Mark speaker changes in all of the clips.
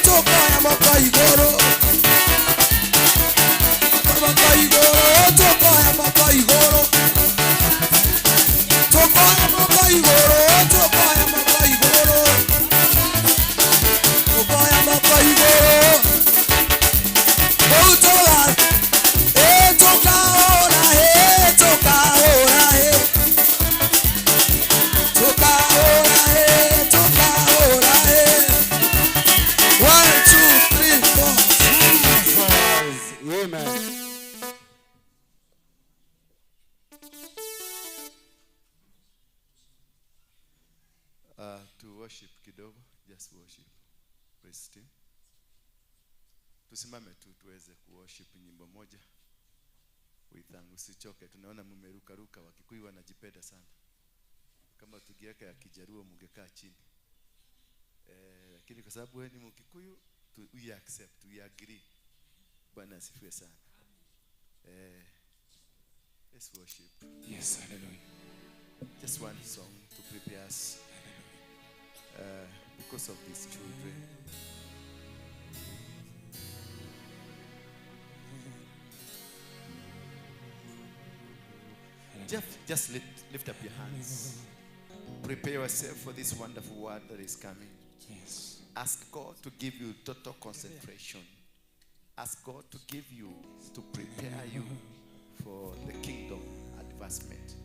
Speaker 1: Toka ya moko igoro, worship kidogo, just worship. Praise team. Tusimame tu tuweze kuworship nyimbo moja. Uithangu usichoke, tunaona mmeruka ruka, Wakikuyu wanajipenda sana. Kama tugiaka ya Kijaruo mungekaa chini. Lakini kwa sababu wewe ni Mkikuyu, we accept, we agree. Bwana asifiwe sana. Let's worship.
Speaker 2: Yes, hallelujah.
Speaker 1: Just one song to prepare us because of these children. Just lift up your hands. Prepare yourself for this wonderful word that is coming.
Speaker 2: Yes.
Speaker 1: Ask God to give you total concentration. Ask God to give you, to prepare you for the kingdom advancement.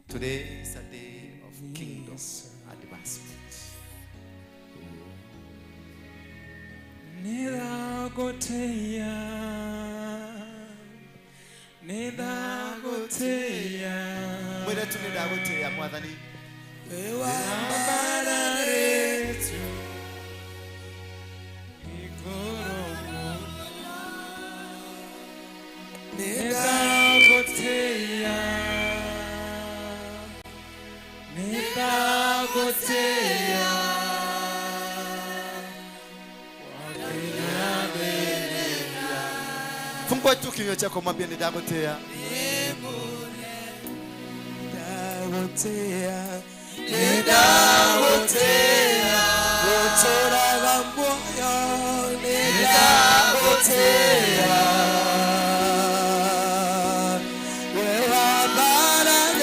Speaker 1: Today is a day of kingdom advancement.
Speaker 2: Nidagoteya
Speaker 1: Mwene tu nidagoteya mwathani.
Speaker 2: Ewa mbararetu Ikoromo Nidagoteya
Speaker 1: Fungua tu kinywa chako mwambie nidagoteya.
Speaker 2: Nidagoteya Utoraga moyo Nidagoteya Wewa mbararetu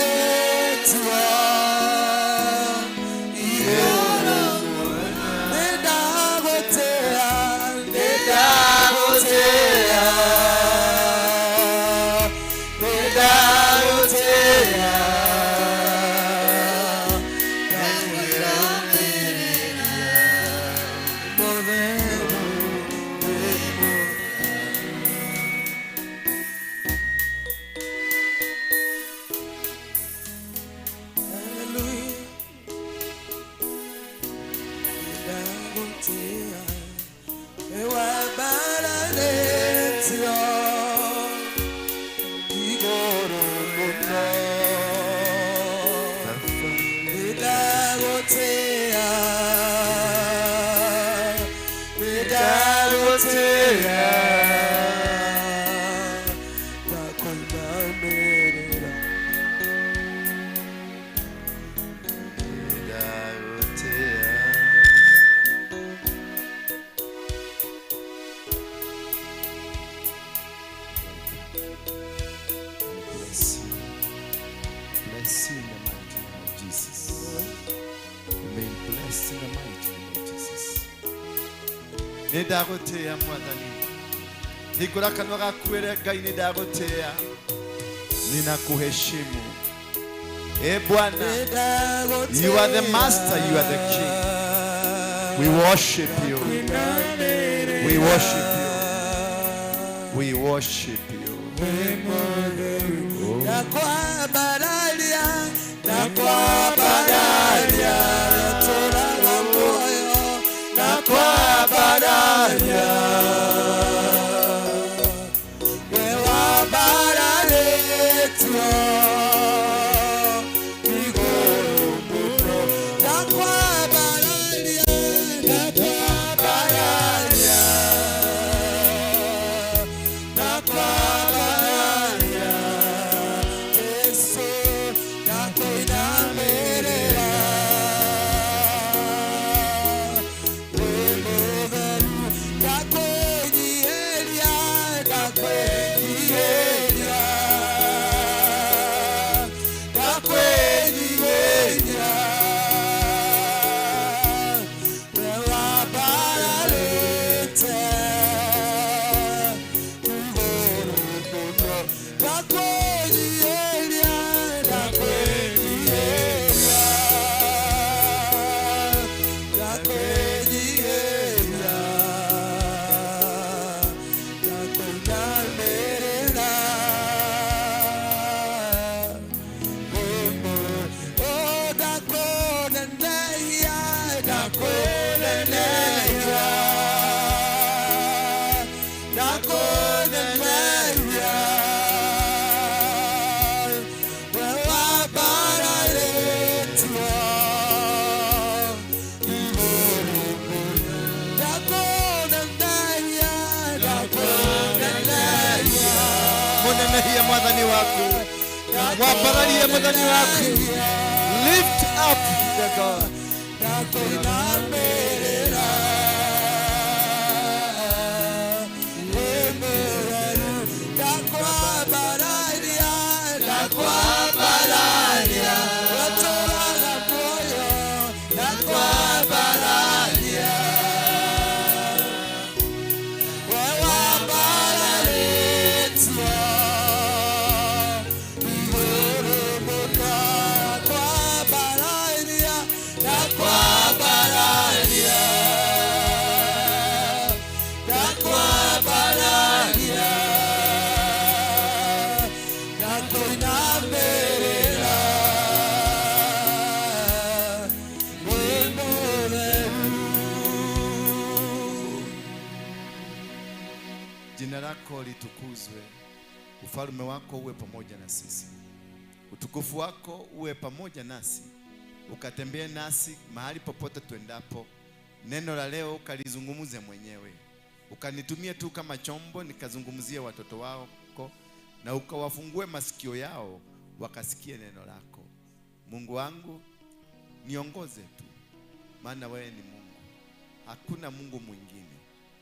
Speaker 1: Nidagoteya mwathani. Hingura kanwa gaku wĩre Ngai nidagoteya. Ninakuheshimu. Bwana, you are the master, you are the king. We worship you. We worship you. We worship you. Mwanahia mwadhani wako. Mwambaralie mwadhani wako. Lift up the God. Jina lako litukuzwe. Ufalme wako uwe pamoja na sisi. Utukufu wako uwe pamoja nasi. Ukatembee nasi mahali popote tuendapo. Neno la leo ukalizungumze mwenyewe. Ukanitumie tu kama chombo nikazungumzie watoto wako, na ukawafungue masikio yao wakasikie neno lako. Mungu wangu, niongoze tu, maana wewe ni Mungu. Hakuna Mungu mwingine.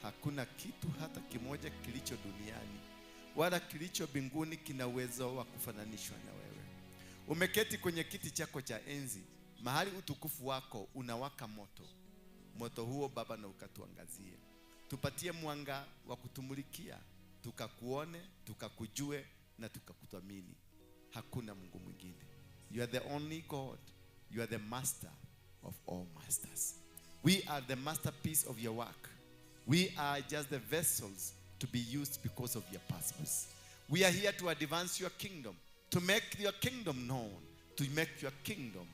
Speaker 1: Hakuna kitu hata kimoja kilicho duniani wala kilicho mbinguni kina uwezo wa kufananishwa na wewe. Umeketi kwenye kiti chako cha enzi, mahali utukufu wako unawaka moto. Moto huo Baba, na ukatuangazie. Tupatie mwanga wa kutumulikia, tukakuone, tukakujue na tukakuthamini. Hakuna Mungu mwingine. You are the only God. You are the master of all masters. We are the masterpiece of your work. We are just the vessels to be used because of your purpose. We are here to advance your kingdom, to make your kingdom known, to make your kingdom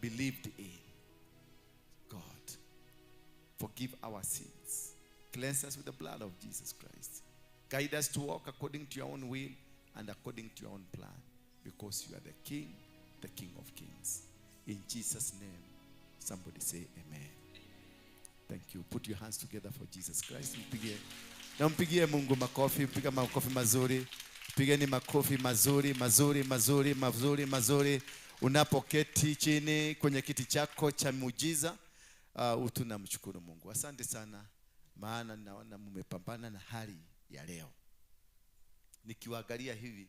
Speaker 1: believed in. God, forgive our sins. Cleanse us with the blood of Jesus Christ. Guide us to walk according to your own will and according to your own plan, because you are the King, the King of Kings. In Jesus' name, somebody say amen. Thank you. Put your hands together for Jesus Christ. Mpigie Mungu makofi. Piga makofi mazuri. Pigeni makofi mazuri, mazuri, mazuri, mazuri, mazuri. Unapoketi chini kwenye kiti chako cha muujiza, tunamshukuru Mungu. Asante sana, maana naona mmepambana na hali ya leo. Nikiwaangalia hivi,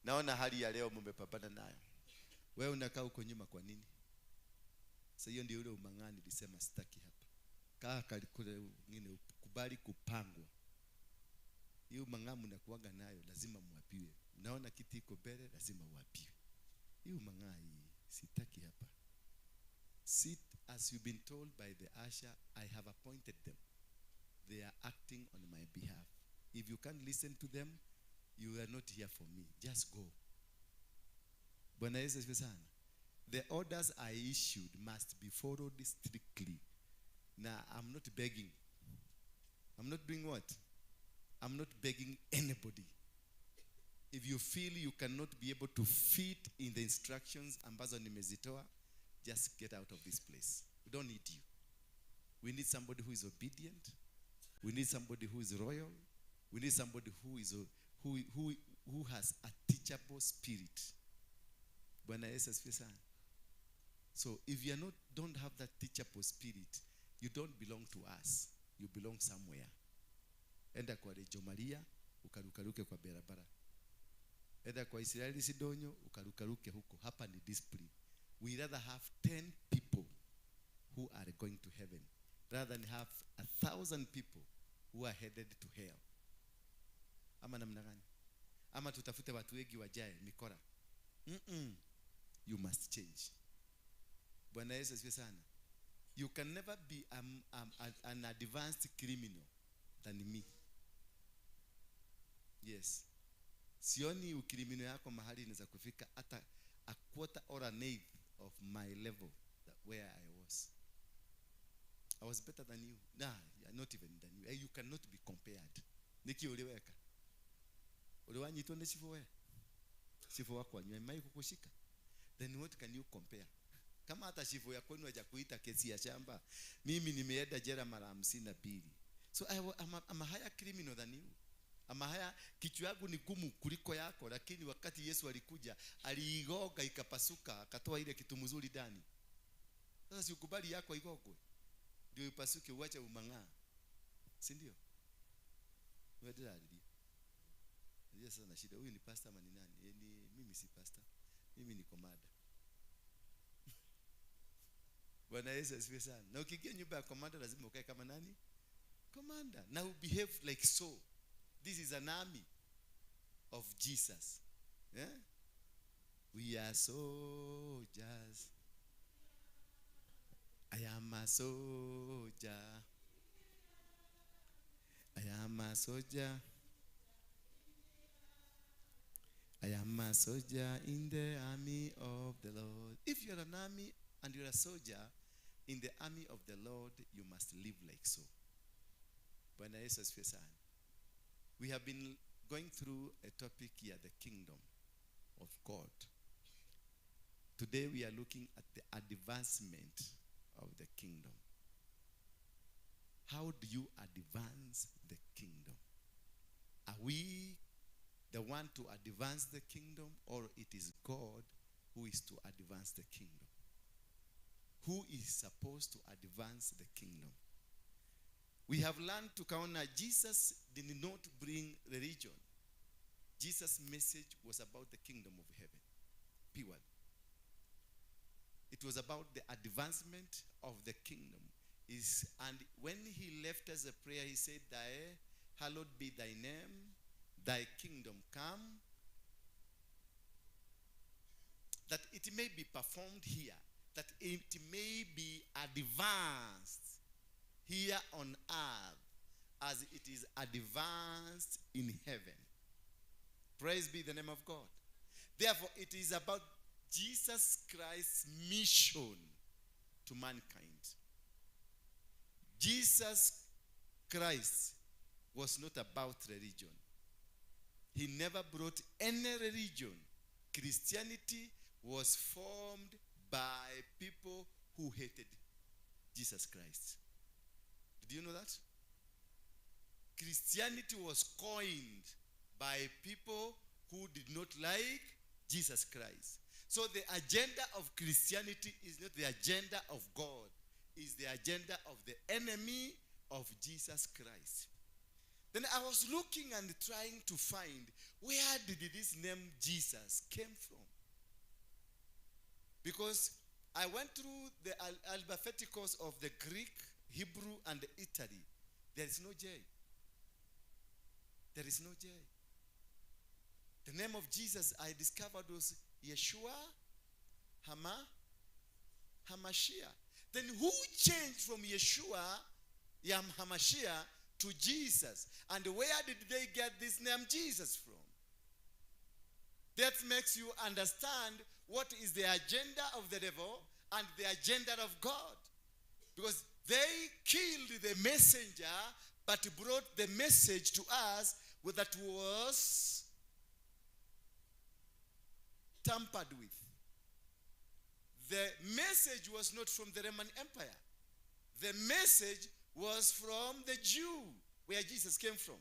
Speaker 1: naona hali ya leo mmepambana nayo. Wewe unakaa huko nyuma kwa nini? Sasa hiyo ndio ule umang'ani nilisema sitaki hapa. Kaa kalikule ngine kubali kupangwa. Hiyo mangamu na kuanga nayo lazima muapiwe. Unaona kiti iko mbele, lazima uapiwe. Hiyo mangai sitaki hapa. Sit as you've been told by the usher. I have appointed them. They are acting on my behalf. If you can't listen to them, you are not here for me. Just go. Bwana Yesu asifiwe sana. The orders I issued must be followed strictly. Now, I'm not begging. I'm not doing what? I'm not begging anybody. If you feel you cannot be able to fit in the instructions ambazo nimezitoa, just get out of this place. We don't need you. We need somebody who is obedient. We need somebody who is royal. We need somebody who is who has a teachable spirit. Bwana Yesu asifiwe sana. So if you don't have that teachable spirit, you don't belong to us. You belong somewhere. Enda kwa Rejo Maria, ukarukaruke kwa barabara. Enda kwa Israeli Sidonyo, ukarukaruke huko. Hapa ni discipline. We rather have 10 people who are going to heaven rather than have 1,000 people who are headed to hell. Ama namna gani? Ama tutafute watu wengi wajae mikora. You must change. Bwana Yesu asifiwe sana. You can never be an advanced criminal than me. Yes. Sioni ukrimino yako mahali inaweza kufika hata a quarter or an eighth of my level where I was. I was better than you. Nah, not even than you. You cannot be compared. Niki uliweka. Uliwanyitwa na sifu wewe. Sifu wako anywe mai kukushika. Then what can you compare? Kama hata shifu ya kwenu hajakuita kesi ya shamba, mimi nimeenda jela mara 52. So I'm a higher criminal than you. Ama haya kichwa yangu ni gumu kuliko yako, lakini wakati Yesu alikuja aliigoga ikapasuka, akatoa ile kitu mzuri ndani. Sasa si ukubali yako igogwe ndio ipasuke, uache umang'aa, si ndio? Wewe alilia. Ndio sasa na shida, huyu ni pastor ama ni nani? Ni mimi, si pastor, mimi ni komanda. Bwana Yesu asifiwe sana. Na ukiingia nyumba ya komanda lazima ukae kama nani? Commander. Now behave like so. This is an army of Jesus. Yeah? We are soldiers. I am a soldier. I am a soldier. I am a soldier in the army of the Lord. If you're an army and you're a soldier in the army of the Lord, you must live like so. Bwana Yesu asifiwe sana. We have been going through a topic here, the kingdom of God. Today we are looking at the advancement of the kingdom. How do you advance the kingdom? Are we the one to advance the kingdom, or it is God who is to advance the kingdom? Who is supposed to advance the kingdom? We have learned to counter. Jesus did not bring religion. Jesus' message was about the kingdom of heaven, purely. It was about the advancement of the kingdom. And when he left us a prayer, he said, hallowed be thy name, thy kingdom come, that it may be performed here, that it may be advanced here on earth as it is advanced in heaven. Praise be the name of God. Therefore, it is about Jesus Christ's mission to mankind. Jesus Christ was not about religion. He never brought any religion. Christianity was formed by people who hated Jesus Christ. Did you know that? Christianity was coined by people who did not like Jesus Christ. So the agenda of Christianity is not the agenda of God. It's the agenda of the enemy of Jesus Christ. Then I was looking and trying to find, where did this name Jesus came from? Because I went through the alphabeticals of the Greek, Hebrew, and the Italy. There is no J. There is no J. The name of Jesus I discovered was Yeshua Hamashiach. Then who changed from Yeshua Hamashiach to Jesus? And where did they get this name Jesus from? That makes you understand what is the agenda of the devil and the agenda of God. Because they killed the messenger, but brought the message to us that was tampered with. The message was not from the Roman Empire. The message was from the Jew, where Jesus came from.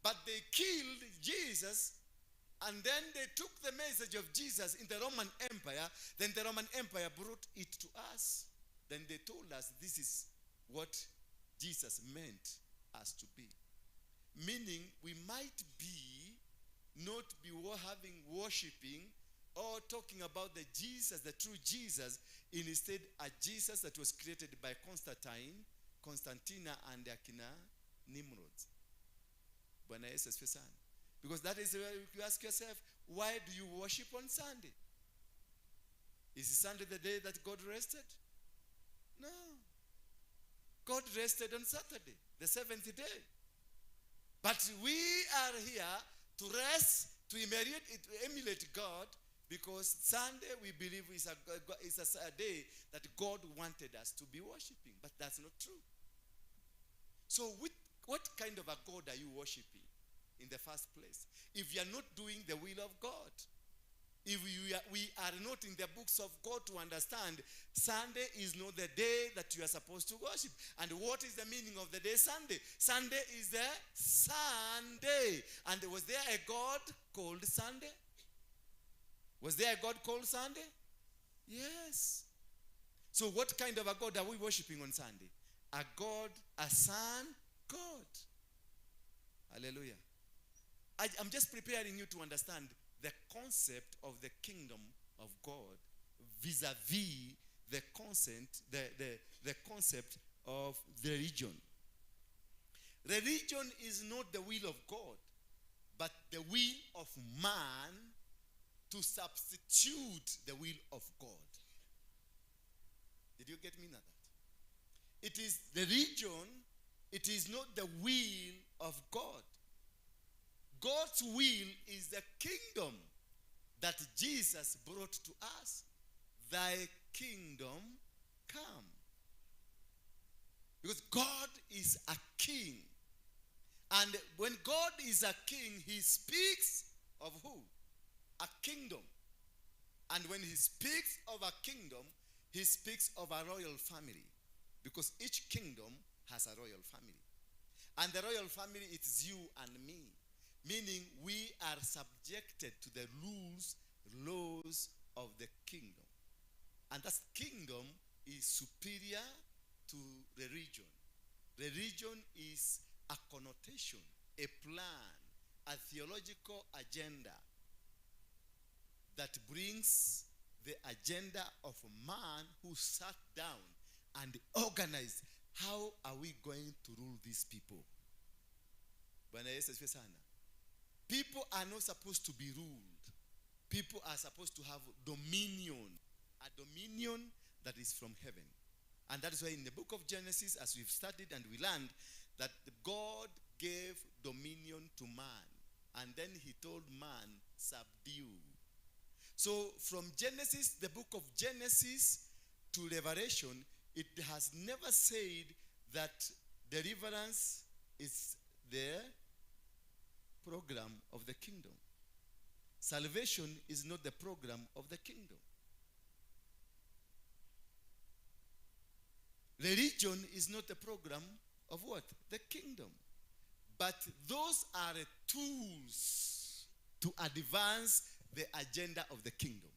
Speaker 1: But they killed Jesus, and then they took the message of Jesus in the Roman Empire. Then the Roman Empire brought it to us. Then they told us this is what Jesus meant us to be. Meaning we might be, not be having worshiping or talking about the Jesus, the true Jesus, instead a Jesus that was created by Constantina and Akina Nimrod. Bwana Yesu asifiwe sana. Because that is where you ask yourself, why do you worship on Sunday? Is Sunday the day that God rested? No. God rested on Saturday, the seventh day. But we are here to rest, to emulate God, because Sunday we believe is a day that God wanted us to be worshiping. But that's not true. So what kind of a God are you worshiping in the first place if you are not doing the will of God?
Speaker 3: If we are not in the books of God to understand, Sunday is not the day that you are supposed to worship. And what is the meaning of the day Sunday? Sunday is the Sunday. And was there a God called Sunday? Was there a God called Sunday? Yes. So what kind of a God are we worshiping on Sunday? A God, a Son God. Hallelujah. I'm just preparing you to understand the concept of the kingdom of God vis-a-vis the concept of the religion. Religion is not the will of God, but the will of man to substitute the will of God. Did you get me now? It is the religion, it is not the will of God. God's will is the kingdom that Jesus brought to us. Thy kingdom come. Because God is a king. And when God is a king, he speaks of who? A kingdom. And when he speaks of a kingdom, he speaks of a royal family. Because each kingdom has a royal family. And the royal family is you and me. Meaning we are subjected to the rules, laws of the kingdom. And that kingdom is superior to religion. Religion is a connotation, a plan, a theological agenda that brings the agenda of a man who sat down and organized, how are we going to rule these people? Bwana Yesu asifiwe sana. People are not supposed to be ruled. People are supposed to have dominion. A dominion that is from heaven. And that is why in the book of Genesis, as we've studied and we learned, that God gave dominion to man. And then he told man, subdue. So from Genesis, the book of Genesis to Revelation, it has never said that deliverance is the program of the kingdom. Salvation is not the program of the kingdom. Religion is not the program of what? The kingdom. But those are tools to advance the agenda of the kingdom.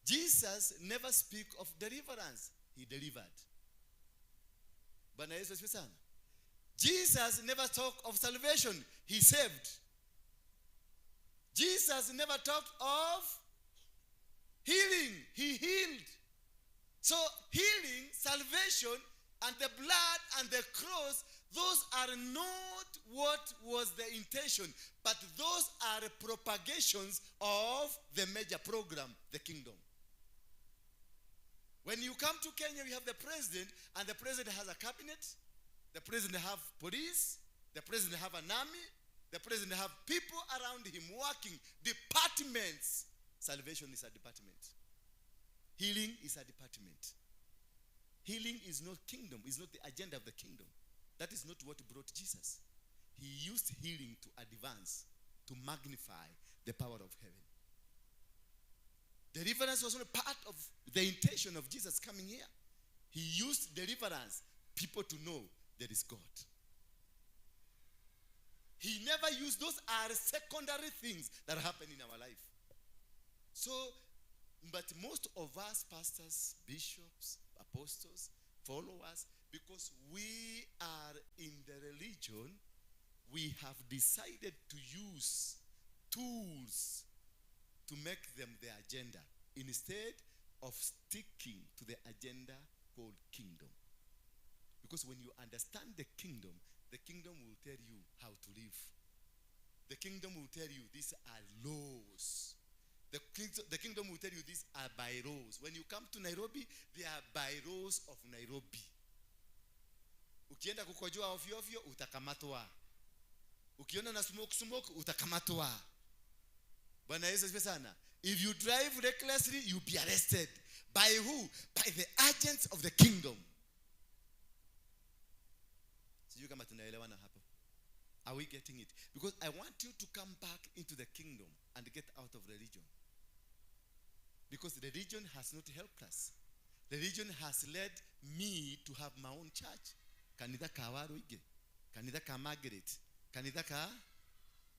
Speaker 3: Jesus never speak of deliverance. He delivered. Bwana Yesu asifiwe sana. Jesus never talked of salvation. He saved. Jesus never talked of healing. He healed. So healing, salvation, and the blood and the cross, those are not what was the intention, but those are propagations of the major program, the kingdom. When you come to Kenya, we have the president, and the president has a cabinet. The president have police. The president have an army. The president have people around him working. Departments. Salvation is a department. Healing is a department. Healing is not kingdom. Is not the agenda of the kingdom. That is not what brought Jesus. He used healing to advance, to magnify the power of heaven. Deliverance was not part of the intention of Jesus coming here. He used deliverance, people to know there is God. He never used, those are secondary things that happen in our life. So, but most of us, pastors, bishops, apostles, followers, because we are in the religion, we have decided to use tools to make them the agenda instead of sticking to the agenda called kingdom. Because when you understand the kingdom will tell you how to live. The kingdom will tell you these are laws. The kingdom will tell you these are bylaws. When you come to Nairobi, they are bylaws of Nairobi. Ukienda kukojoa ovyo ovyo utakamatwa. Ukiona na smoke utakamatwa. Bwana Yesu asifiwe sana. If you drive recklessly, you'll be arrested. By who? By the agents of the kingdom. Sijui kama tunaelewana hapo. Are we getting it? Because I want you to come back into the kingdom and get out of religion. Because religion has not helped us. Religion has led me to have my own church. Kanitha ka Waruige, kanitha ka Margaret, kanitha ka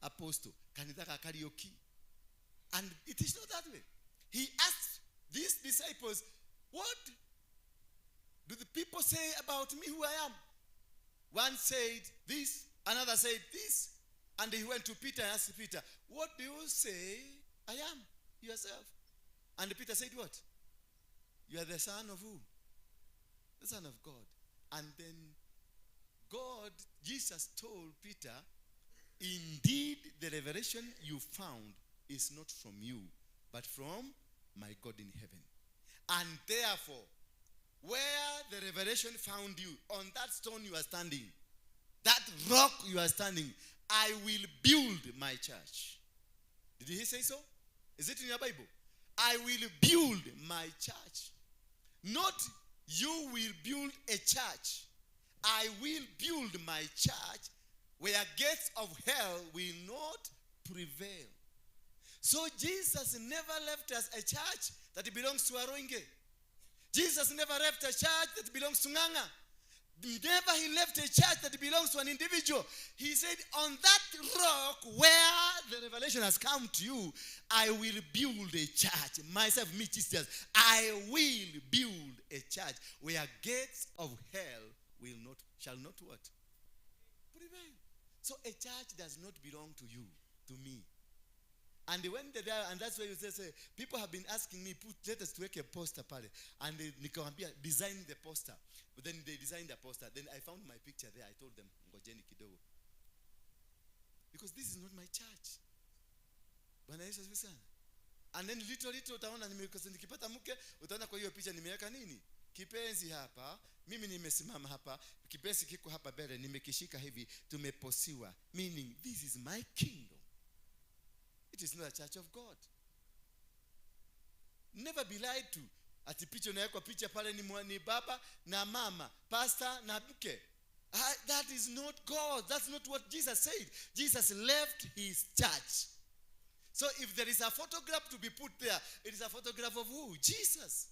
Speaker 3: Apostle, kanitha ka Karaoke. And it is not that way. He asked these disciples, what do the people say about me who I am? One said this, another said this. And he went to Peter and asked Peter, what do you say I am yourself? And Peter said what? You are the son of who? The Son of God. And then Jesus told Peter, indeed the revelation you found is not from you, but from my God in heaven. And therefore, where the revelation found you, on that stone you are standing, that rock you are standing, I will build my church. Did he say so? Is it in your Bible? I will build my church. Not you will build a church. I will build my church where gates of hell will not prevail. So Jesus never left us a church that belongs to Aroinge. Jesus never left a church that belongs to Nganga. Never he left a church that belongs to an individual. He said, on that rock where the revelation has come to you, I will build a church. Myself, me, Jesus, I will build a church where gates of hell shall not what? Prevail. So a church does not belong to you, to me. And and that's why you say, people have been asking me, let us make a poster pale. And they design the poster. But then they designed the poster. Then I found my picture there. I told them, ngojeni kidogo. Because this is not my church. Bwana Yesu asifiwe sana. And then little utaona nikipata mke, utaona kwa hiyo picha nimeweka nini? Kipenzi hapa, mimi nimesimama hapa, kipenzi kiko hapa mbele, nimekishika hivi, tumeposiwa. Meaning, this is my kingdom. It is not a church of God. Never be lied to. Ati picha unawekwa picha pale ni baba na mama, pastor na mke. That is not God. That's not what Jesus said. Jesus left his church. So if there is a photograph to be put there, it is a photograph of who? Jesus.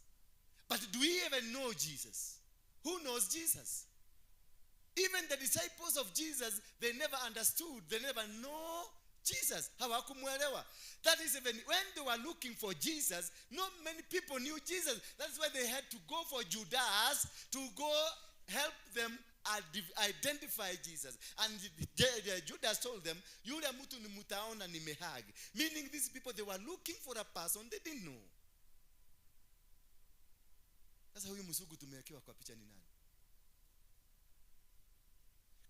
Speaker 3: But do we even know Jesus? Who knows Jesus? Even the disciples of Jesus, they never understood. They never know Jesus. Hawakumuelewa. That is, even when they were looking for Jesus, not many people knew Jesus. That's why they had to go for Judas to go help them identify Jesus. And Judas told them, yule mtu ni mutaona nimehagi. Meaning these people, they were looking for a person they didn't know. Sasa huyu msugu tumewekewa kwa picha ni nani?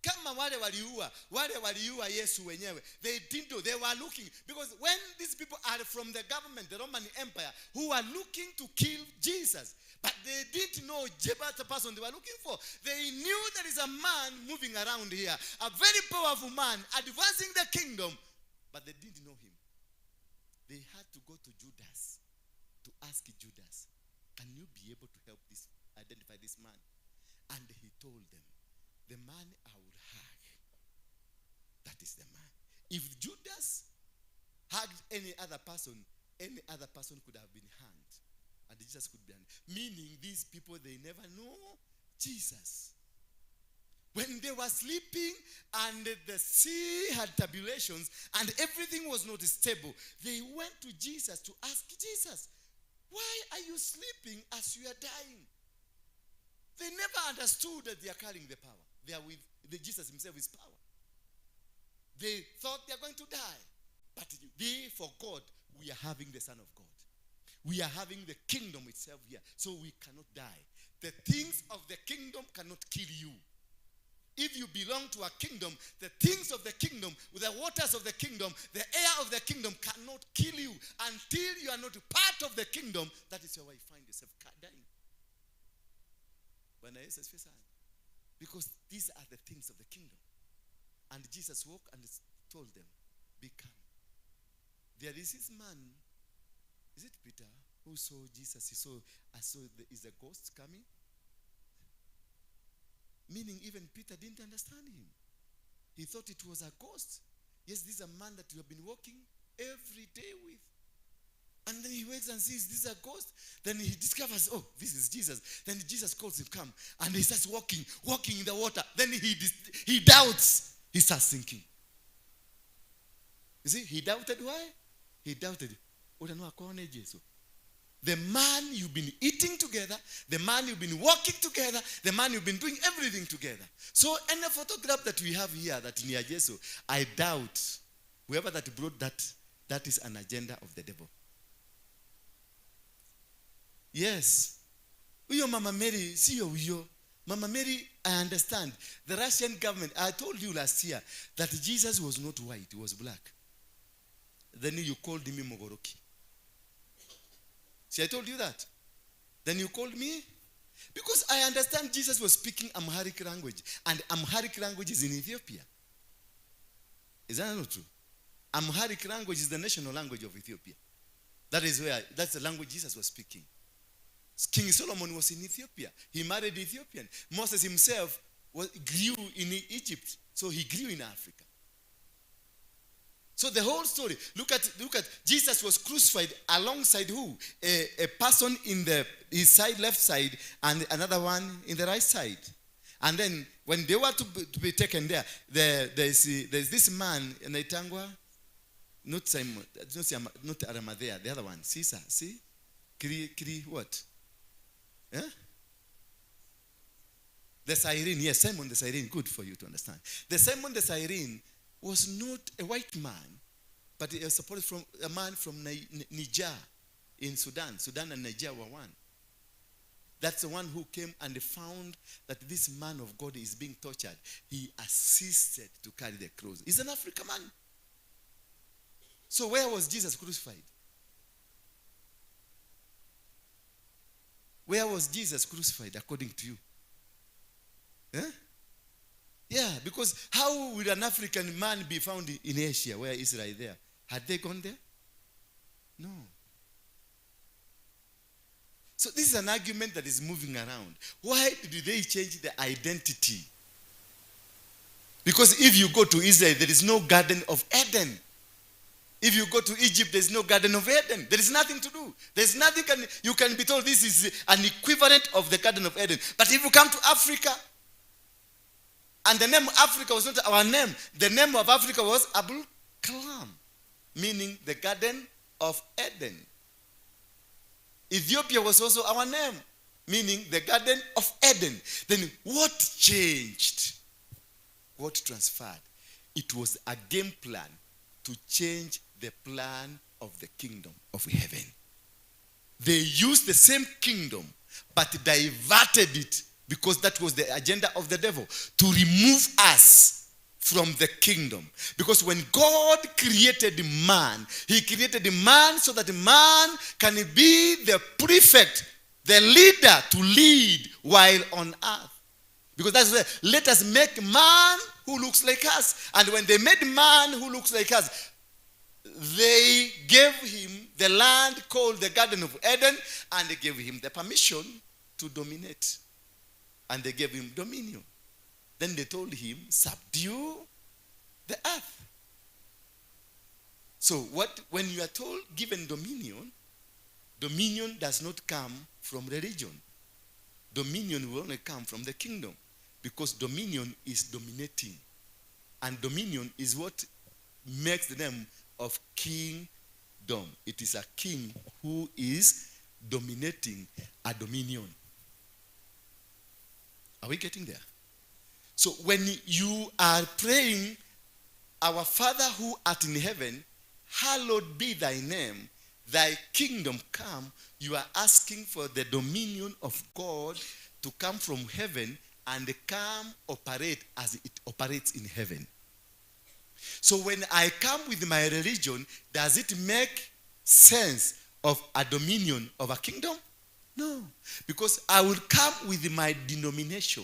Speaker 3: Kama wale waliua Yesu wenyewe, they didn't know. They were looking, because when these people are from the government, the Roman Empire, who are looking to kill Jesus, but they didn't know the person they were looking for. They knew there is a man moving around here, a very powerful man advancing the kingdom, but they didn't know him. They had to go to Judas to ask Judas, can you be able to help identify this man? And he told them, the man I will hug, that is the man. If Judas hugged any other person could have been hanged. And Jesus could be hanged. Meaning these people, they never know Jesus. When they were sleeping and the sea had tribulations and everything was not stable, they went to Jesus to ask Jesus, why are you sleeping as you are dying? They never understood that they are carrying the power. They are with Jesus himself is power. They thought they are going to die. But they forgot we are having the Son of God. We are having the kingdom itself here. So we cannot die. The things of the kingdom cannot kill you. If you belong to a kingdom, the things of the kingdom, the waters of the kingdom, the air of the kingdom cannot kill you until you are not part of the kingdom. That is why you find yourself dying. Because these are the things of the kingdom. And Jesus walked and told them, be calm. There is this man, is it Peter, who saw Jesus? He saw there is a ghost coming. Meaning even Peter didn't understand him. He thought it was a ghost. Yes, this is a man that you have been walking every day with. And then he wakes and sees this is a ghost. Then he discovers, oh, this is Jesus. Then Jesus calls him, come. And he starts walking in the water. Then he doubts. He starts sinking. You see, he doubted why? He doubted. The man you've been eating together, the man you've been walking together, the man you've been doing everything together. So any photograph that we have here, that near Jesus, I doubt whoever that brought that is an agenda of the devil. Yes. Uyo Mama Mary, see you. Mama Mary, I understand. The Russian government, I told you last year that Jesus was not white, he was black. Then you called me Mogoroki. See, I told you that. Then you called me? Because I understand Jesus was speaking Amharic language. And Amharic language is in Ethiopia. Is that not true? Amharic language is the national language of Ethiopia. That's the language Jesus was speaking. King Solomon was in Ethiopia. He married Ethiopian. Moses himself grew in Egypt. So he grew in Africa. So the whole story, look at Jesus was crucified alongside who? A person in his side, left side, and another one in the right side. And then when they were to be taken there's this man in Itangwa, not Simon, not Arimathea, the other one, Caesar, see? Kiri what? Yeah? The Cyrene, yes, Simon the Cyrene, good for you to understand. The Simon the Cyrene was not a white man, but he was supported from a man from Niger in Sudan. Sudan and Niger were one. That's the one who came and found that this man of God is being tortured. He assisted to carry the cross. He's an African man. So where was Jesus crucified? Where was Jesus crucified according to you? Eh? Yeah, because how would an African man be found in Asia where Israel is there? Had they gone there? No. So this is an argument that is moving around. Why did they change the identity? Because if you go to Israel, there is no Garden of Eden. If you go to Egypt, there is no Garden of Eden. There is nothing to do. There is nothing you can be told this is an equivalent of the Garden of Eden. But if you come to Africa, and the name Africa was not our name. The name of Africa was Abul Kalam, meaning the Garden of Eden. Ethiopia was also our name, meaning the Garden of Eden. Then what changed? What transferred? It was a game plan to change the plan of the kingdom of heaven. They used the same kingdom, but diverted it, because that was the agenda of the devil, to remove us from the kingdom. Because when God created man, he created man so that man can be the prefect, the leader to lead while on earth. Because that's why, let us make man who looks like us. And when they made man who looks like us, they gave him the land called the Garden of Eden, and they gave him the permission to dominate. And they gave him dominion. Then they told him, subdue the earth. So when you are given dominion, dominion does not come from religion. Dominion will only come from the kingdom. Because dominion is dominating. And dominion is what makes the name of kingdom. It is a king who is dominating a dominion. Are we getting there? So when you are praying, our Father who art in heaven, hallowed be thy name, thy kingdom come, you are asking for the dominion of God to come from heaven and come operate as it operates in heaven. So when I come with my religion, does it make sense of a dominion of a kingdom? No. Because I will come with my denomination.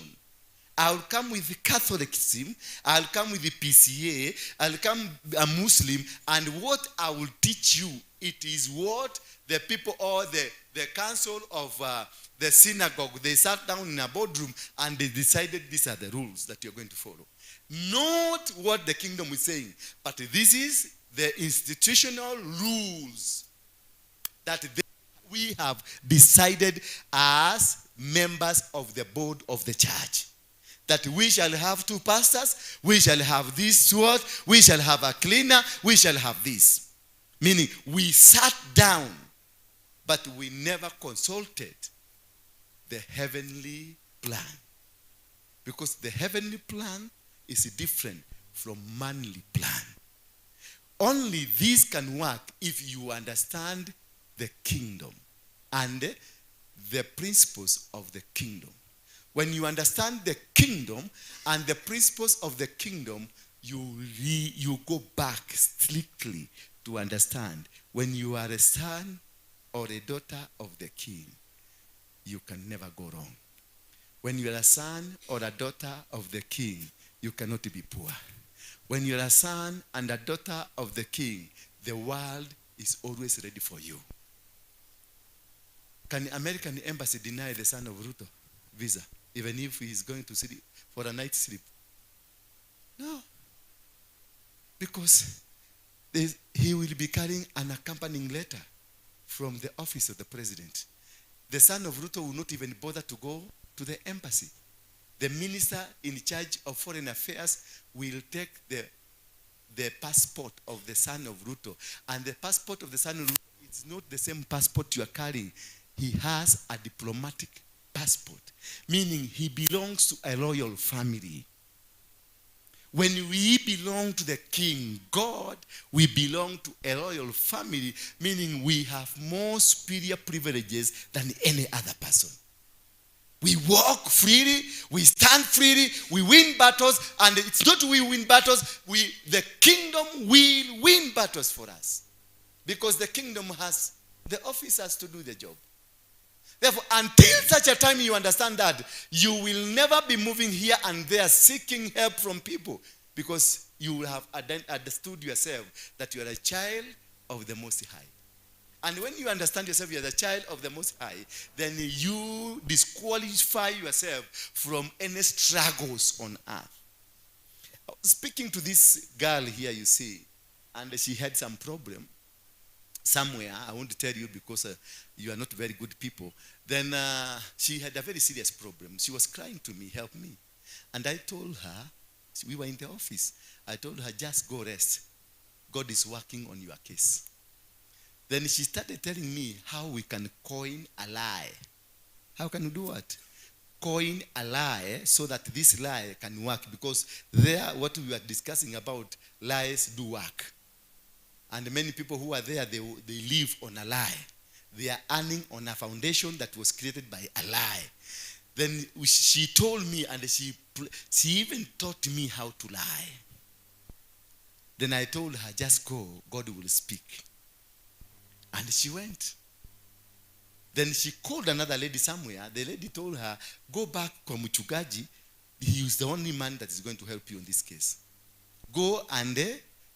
Speaker 3: I will come with Catholicism. I will come with the PCA. I will come a Muslim. And what I will teach you, it is what the people or the council of the synagogue, they sat down in a boardroom and they decided these are the rules that you're going to follow. Not what the kingdom is saying, but this is the institutional rules. that we have decided as members of the board of the church that we shall have 2 pastors, we shall have this steward, we shall have a cleaner, we shall have this. Meaning we sat down, but we never consulted the heavenly plan. Because the heavenly plan is different from manly plan. Only this can work if you understand the kingdom and the principles of the kingdom. When you understand the kingdom and the principles of the kingdom, you go back strictly to understand. When you are a son or a daughter of the king, you can never go wrong. When you are a son or a daughter of the king, you cannot be poor. When you are a son and a daughter of the king, the world is always ready for you. Can the American embassy deny the son of Ruto visa, even if he is going to sleep for a night sleep? No. Because he will be carrying an accompanying letter from the office of the president. The son of Ruto will not even bother to go to the embassy. The minister in charge of foreign affairs will take the passport of the son of Ruto. And the passport of the son of Ruto, it's not the same passport you are carrying. He has a diplomatic passport, meaning he belongs to a royal family. When we belong to the king, God, we belong to a royal family, meaning we have more superior privileges than any other person. We walk freely, we stand freely, we win battles, and it's not we win battles, the kingdom will win battles for us. Because the kingdom has the officers to do the job. Therefore, until such a time you understand that, you will never be moving here and there seeking help from people, because you will have understood yourself that you are a child of the Most High. And when you understand yourself, you are the child of the Most High, then you disqualify yourself from any struggles on earth. Speaking to this girl here, you see, and she had some problem somewhere. I won't tell you because you are not very good people. Then she had a very serious problem. She was crying to me, help me. And I told her, we were in the office, I told her, just go rest. God is working on your case. Then she started telling me how we can coin a lie. How can we do what? Coin a lie so that this lie can work. Because there, what we were discussing about, lies do work. And many people who are there, they live on a lie. They are earning on a foundation that was created by a lie. Then she told me, and she even taught me how to lie. Then I told her, just go, God will speak. And she went. Then she called another lady somewhere. The lady told her, go back to Muchugaji. He is the only man that is going to help you in this case. Go and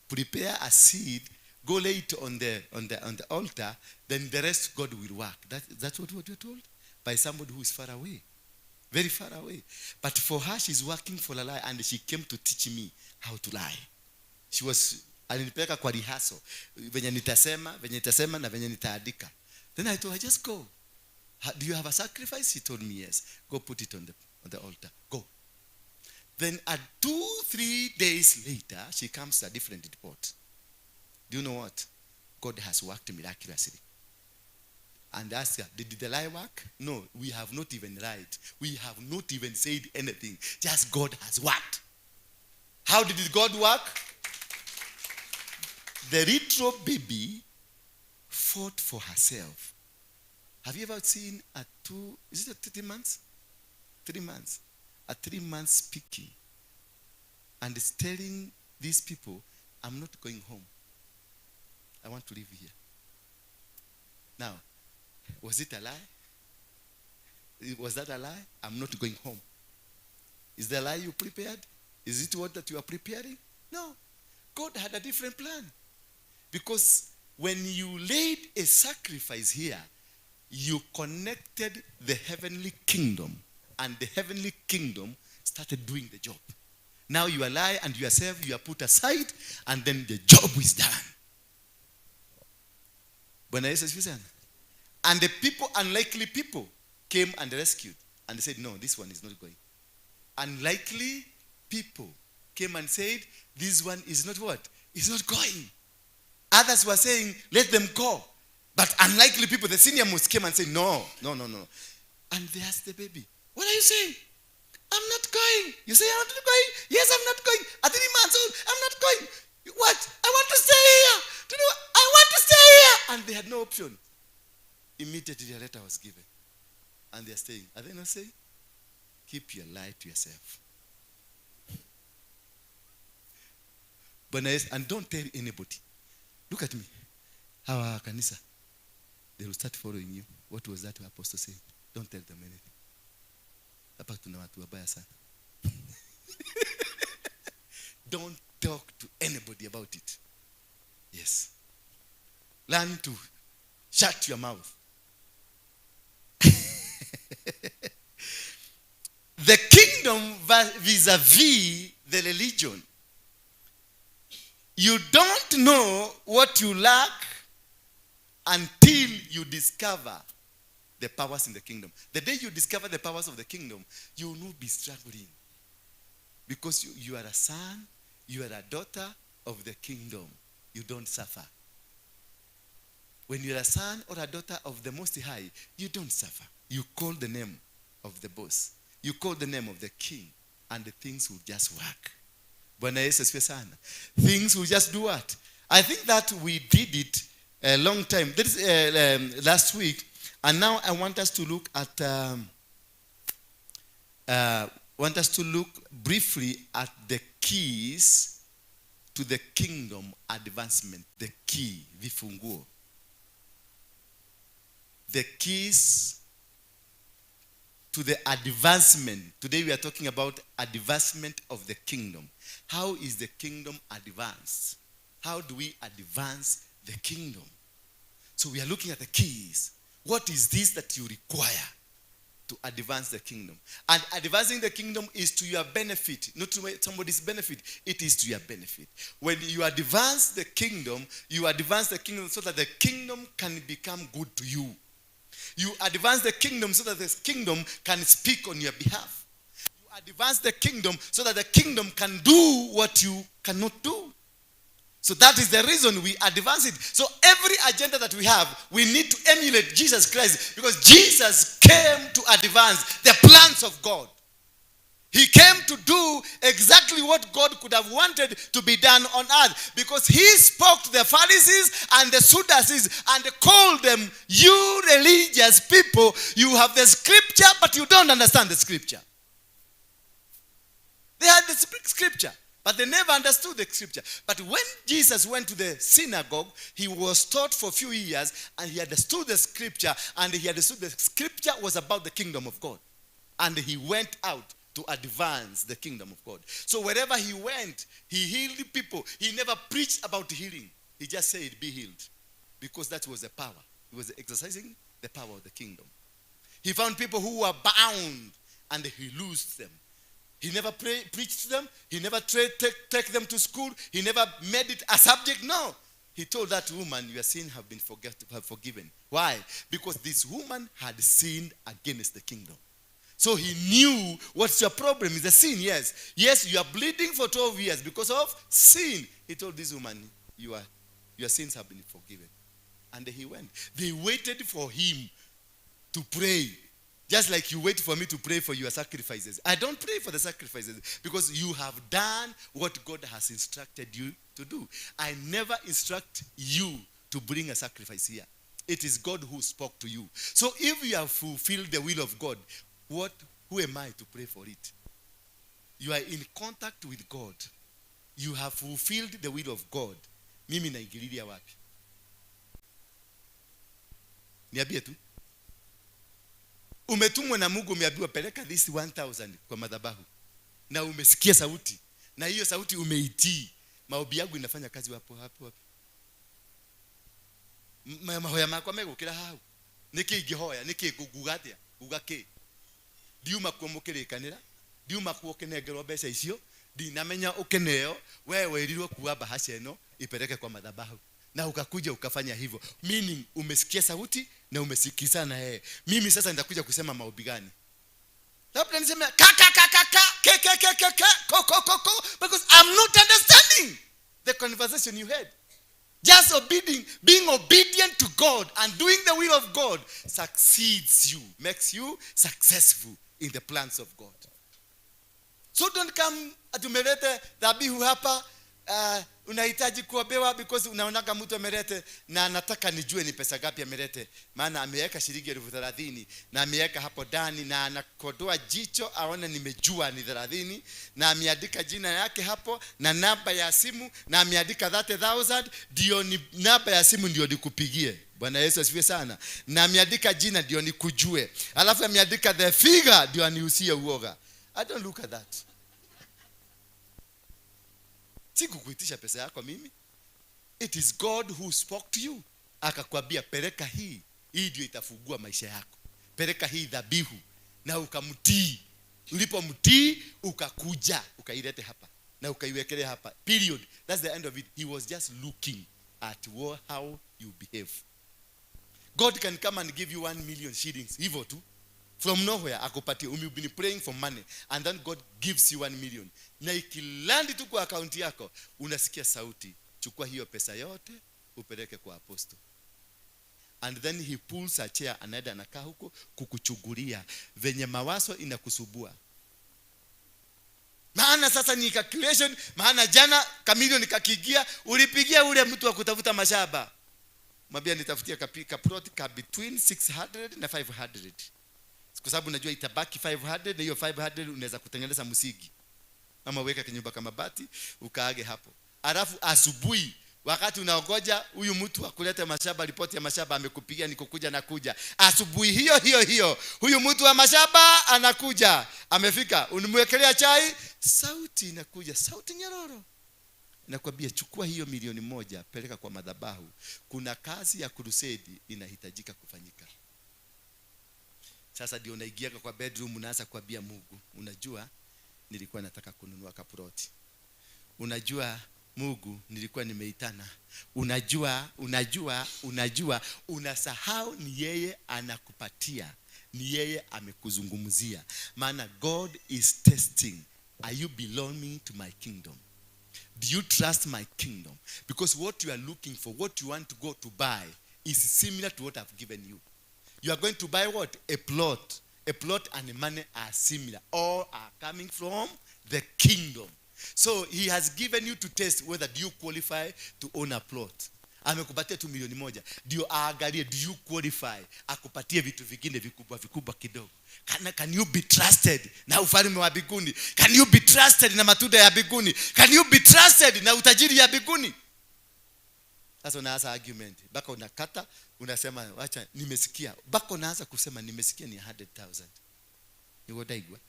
Speaker 3: prepare a seed. Go lay it on the altar. Then the rest God will work. That's what you're told by somebody who is far away. Very far away. But for her, she's working for a lie, and she came to teach me how to lie. She was alinipeleka kwa rehearsal. Venye nitasema na venye nitaandika. Then I told her, just go. Do you have a sacrifice? She told me yes. Go put it on the altar. Go. Then 2-3 days later, she comes to a different report. Do you know what? God has worked miraculously. And ask her, did the lie work? No, we have not even lied. We have not even said anything. Just God has worked. How did God work? The retro baby fought for herself. Have you ever seen is it 3 months? 3 months. A 3 months speaking. And it's telling these people, I'm not going home. I want to live here. Now, was it a lie? Was that a lie? I'm not going home. Is the lie you prepared? Is it what that you are preparing? No. God had a different plan. Because when you laid a sacrifice here, you connected the heavenly kingdom, and the heavenly kingdom started doing the job. Now you are lie and yourself, you are put aside, and then the job is done. Bwana Yesu asifiwe sana. And the people, unlikely people, came and rescued. And they said, no, this one is not going. Unlikely people came and said, this one is not what? Is not going. Others were saying, let them go. But unlikely people, the senior most came and said, no. And they asked the baby, what are you saying? I'm not going. You say I'm not going? Yes, I'm not going. At 3 months old, I'm not going. What? I want to stay here. To do what? I want to stay here. And they had no option. Immediately a letter was given. And they are staying. Are they not saying? Keep your lie to yourself. And don't tell anybody. Look at me. How are Kanisa? They will start following you. What was that apostle saying? Don't tell them anything. Don't talk to anybody about it. Yes. Learn to shut your mouth. The kingdom vis-a-vis the religion. You don't know what you lack until you discover the powers in the kingdom. The day you discover the powers of the kingdom, you will not be struggling. Because you are a son, you are a daughter of the kingdom. You don't suffer. When you are a son or a daughter of the Most High, you don't suffer. You call the name of the boss. You call the name of the king, and the things will just work. Things will just do what? I think that we did it a long time. That is last week. And now I want us to look briefly at the keys to the kingdom advancement. The key, vifunguo. The keys to the advancement. Today we are talking about advancement of the kingdom. How is the kingdom advanced? How do we advance the kingdom? So we are looking at the keys. What is this that you require to advance the kingdom? And advancing the kingdom is to your benefit, not to somebody's benefit. It is to your benefit. When you advance the kingdom so that the kingdom can become good to you. You advance the kingdom so that the kingdom can speak on your behalf. You advance the kingdom so that the kingdom can do what you cannot do. So that is the reason we advance it. So every agenda that we have, we need to emulate Jesus Christ, because Jesus came to advance the plans of God. He came to do exactly what God could have wanted to be done on earth, because he spoke to the Pharisees and the Sadducees and called them, you religious people, you have the scripture, but you don't understand the scripture. They had the scripture, but they never understood the scripture. But when Jesus went to the synagogue, he was taught for a few years, and he understood the scripture, and he understood the scripture was about the kingdom of God. And he went out to advance the kingdom of God. So wherever he went, he healed people. He never preached about healing. He just said, be healed. Because that was the power. He was exercising the power of the kingdom. He found people who were bound, and he loosed them. He never preached to them. He never take them to school. He never made it a subject. No. He told that woman, your sins have been forgiven. Why? Because this woman had sinned against the kingdom. So he knew, what's your problem? Is a sin, yes. Yes, you are bleeding for 12 years because of sin. He told this woman, your sins have been forgiven. And he went. They waited for him to pray. Just like you wait for me to pray for your sacrifices. I don't pray for the sacrifices because you have done what God has instructed you to do. I never instruct you to bring a sacrifice here. It is God who spoke to you. So if you have fulfilled the will of God, who am I to pray for it? You are in contact with God. You have fulfilled the will of God. Mimi naingililia wapi? Niambie tu. Umetumwa na Mungu, umeambiwa peleka this 1000 kwa madhabahu. Na umesikia sauti. Na hiyo sauti umeitii. Maombi yangu inafanya kazi hapo. Mahoya makwa megukira hau. Niki ingihoya, niki gugatia, gugake. Diuma kuomukirekanira, diuma kuokenengerwo mbeca icio, dinamenya ukeneo, wewe irirwo kuwa bahasha eno ipeleke kwa madhabahu. na ukakuja ukafanya hivyo, meaning umesikia sauti na umesikizana na yeye. Mimi sasa nitakuja kusema maombi gani? Labda niseme because I'm not understanding the conversation you had. Just being obedient to God and doing the will of God succeeds you, makes you successful in the plans of God. So don't come atumelete dhabihu hapa, unahitaji kuombewa because unaonaga mtu amelete na anataka nijue ni pesa ngapi amelete, maana ameweka shilingi 30,000 na ameweka hapo ndani na anakodoa jicho aone nimejua ni 30 na ameandika jina yake hapo na namba ya simu na ameandika 30,000 ndio ni namba ya simu ndio nikupigie. Bwana Yesu asifiwe sana. Na ameandika jina ndio nikujue. Alafu ameandika the figure ndio aniusie uoga. I don't look at that. Sikukuitisha pesa yako mimi. It is God who spoke to you. Akakwambia peleka hii ndio itafungua maisha yako. Peleka hii dhabihu na ukamtii. Ulipomtii ukakuja, ukailete hapa na ukaiwekelea hapa. Period. That's the end of it. He was just looking at how you behave. God can come and give you 1 million shillings hivyo tu from nowhere, akupatie. You've been praying for money and then God gives you 1 million. Na ikilandi tu kwa account yako, unasikia sauti, chukua hiyo pesa yote upeleke kwa apostle. And then he pulls a chair, anaenda anakaa huko kukuchugulia venye mawazo inakusubua. Maana sasa ni calculation, maana jana kamilioni kakigia, ulipigia ule mtu wa kutafuta mashamba. Mwambia nitafutia kaproti ka between 600 na 500. Kwa sababu najua itabaki 500 na hiyo 500 unaweza kutengeneza msingi. Ama weka kinyumba kama bati ukaage hapo. Alafu asubuhi wakati unaongoja huyu mtu akulete mashamba, ripoti ya mashamba amekupigia nikukuja na kuja. Asubuhi hiyo huyu mtu wa mashamba anakuja, amefika, unimwekelea chai, sauti inakuja, sauti nyororo. Nakwambia chukua hiyo 1,000,000 peleka kwa madhabahu. Kuna kazi ya crusade inahitajika kufanyika. Sasa ndio unaingia kwa bedroom, unaanza kuambia Mungu, unajua nilikuwa nataka kununua kaproti. Unajua Mungu nilikuwa nimeitana. Unajua unasahau ni yeye anakupatia. Ni yeye amekuzungumzia. Maana God is testing. Are you belonging to my kingdom? Do you trust my kingdom? Because what you are looking for, what you want to go to buy is similar to what I've given you. You are going to buy what? A plot. A plot and money are similar. All are coming from the kingdom. So he has given you to test whether do you qualify to own a plot. Amekupatia tu 1,000,000. Ndio aangalie do you qualify. Akupatie vitu vingine vikubwa kidogo. Can you be trusted na ufalme wa mbinguni? Can you be trusted na matunda ya mbinguni? Can you be trusted na utajiri ya mbinguni? Sasa unaanza argument. Baka unakata, unasema acha nimesikia. Baka unaanza kusema nimesikia ni 100,000. Yuko daigwa.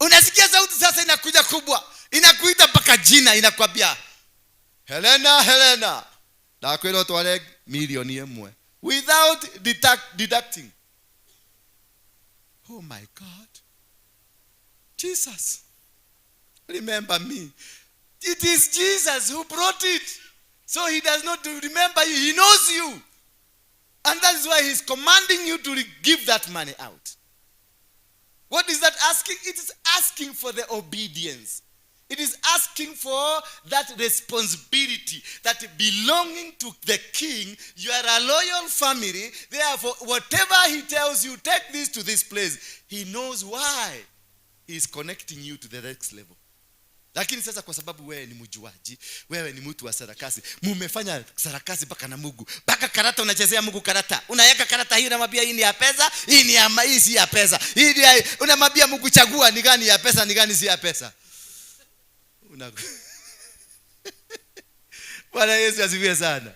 Speaker 3: Unasikia sauti sasa inakuja kubwa. Inakuita mpaka jina, inakwambia Helena. Na kwelo twale 1,000,000 without deducting. Oh my God. Jesus. Remember me. It is Jesus who brought it. So he does not remember you. He knows you. And that is why he's commanding you to give that money out. What is that asking? It is asking for the obedience. It is asking for that responsibility, that belonging to the king. You are a loyal family. Therefore, whatever he tells you, take this to this place. He knows why he is connecting you to the next level. Lakini sasa kwa sababu wewe ni mjuaji, wewe ni mtu wa sarakasi, mumefanya sarakasi mpaka na Mungu. Mpaka karata unachezea Mungu karata. Unaweka karata hii unamwambia hii ni ya pesa, hii ni ya hii si ya pesa. Hii unamwambia Mungu chagua ni gani ya pesa, ni gani si ya pesa. Bwana Yesu asifiwe sana.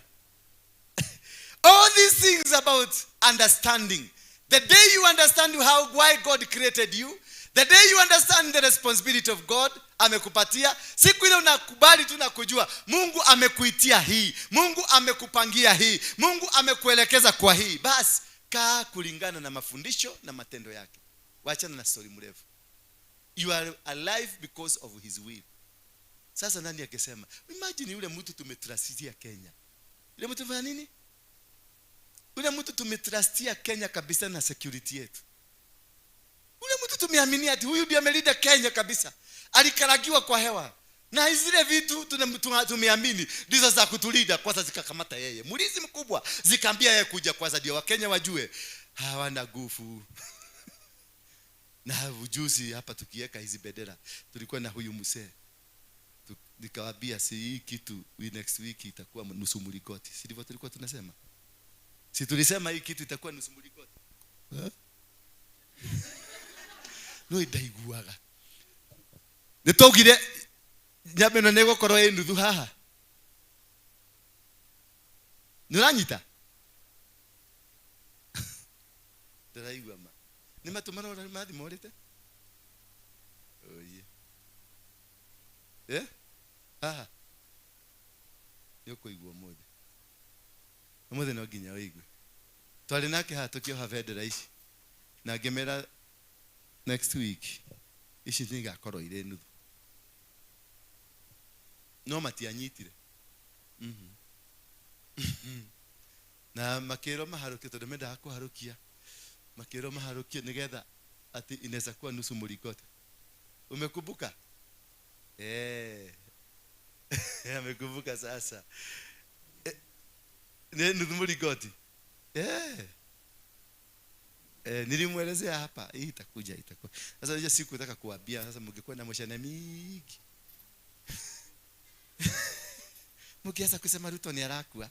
Speaker 3: All these things about understanding. The day you understand why God created you, the day you understand the responsibility of God, amekupatia, siku ile unakubali tu na kujua Mungu amekuitia hii, Mungu amekupangia hii, Mungu amekuelekeza kwa hii, basi kaa kulingana na mafundisho na matendo yake. Waachana na story mrefu. You are alive because of his will. Sasa nani akisema? Imagine yule mtu tumetrustia Kenya. Yule mtu fanya nini? Yule mtu tumetrustia Kenya kabisa na security yetu. Yule mtu tumeamini ati huyu ndiye amelinda Kenya kabisa. Alikaragiwa kwa hewa. Na zile vitu tumeamini ndizo za kutulinda, kwanza zikakamata yeye. Mlinzi mkubwa zikaambia yeye kuja kwanza ndio Wakenya wajue hawana nguvu. Na ujuzi hapa tukiweka hizi bendera. Tulikuwa na huyu mzee. Nikawaambia si hii kitu next week itakuwa nusu mlingoti. Si ndivyo tulikuwa tunasema? Si tulisema hii kitu itakuwa nusu mlingoti? No idaiguaga. Nitogire nyameno nego korwo nuthu haha. Nuranyita? Ndiraigua ma. Ni matumano ora mathi morite? Oye. Aha. Yoko igwa mothe. Mothe no nginya wigwe. Twali nake ha tukioha bendera ici. Na ngemera next week ici nigakorwo ire nuthu. No matianyitire. Na makero maharukia tondu mendaga kuharukia. Makero maharukia nigetha ati inaweza kuwa nusu mlingoti. Umekumbuka? Amekumbuka sasa. Ni nusu mlingoti. Nilimwelezea hapa hii itakuja. Sasa hiyo siku nataka kuambia sasa mngekuwa na moshana mingi. Mkianza kusema Ruto ni arakua.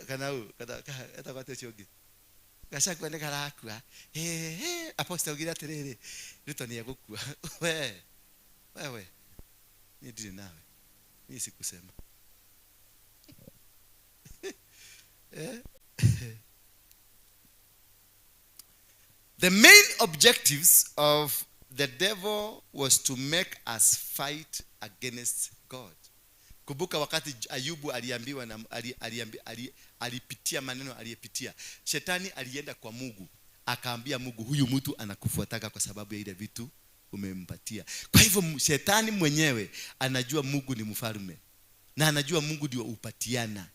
Speaker 3: Eta kwa chogi. Gashakwa ni arakua. Apostle gira terere. Ruto ni agukua. Wewe. Ni ndiri nawe. Mimi sikusema. The main objectives of the devil was to make us fight against God. Kumbuka wakati Ayubu aliambiwa na alipitia maneno aliyepitia. Shetani alienda kwa Mungu, akaambia Mungu huyu mtu anakufuataka kwa sababu ya ile vitu umempatia. Kwa hivyo shetani mwenyewe anajua Mungu ni mfalme. Na anajua Mungu ndio upatiana.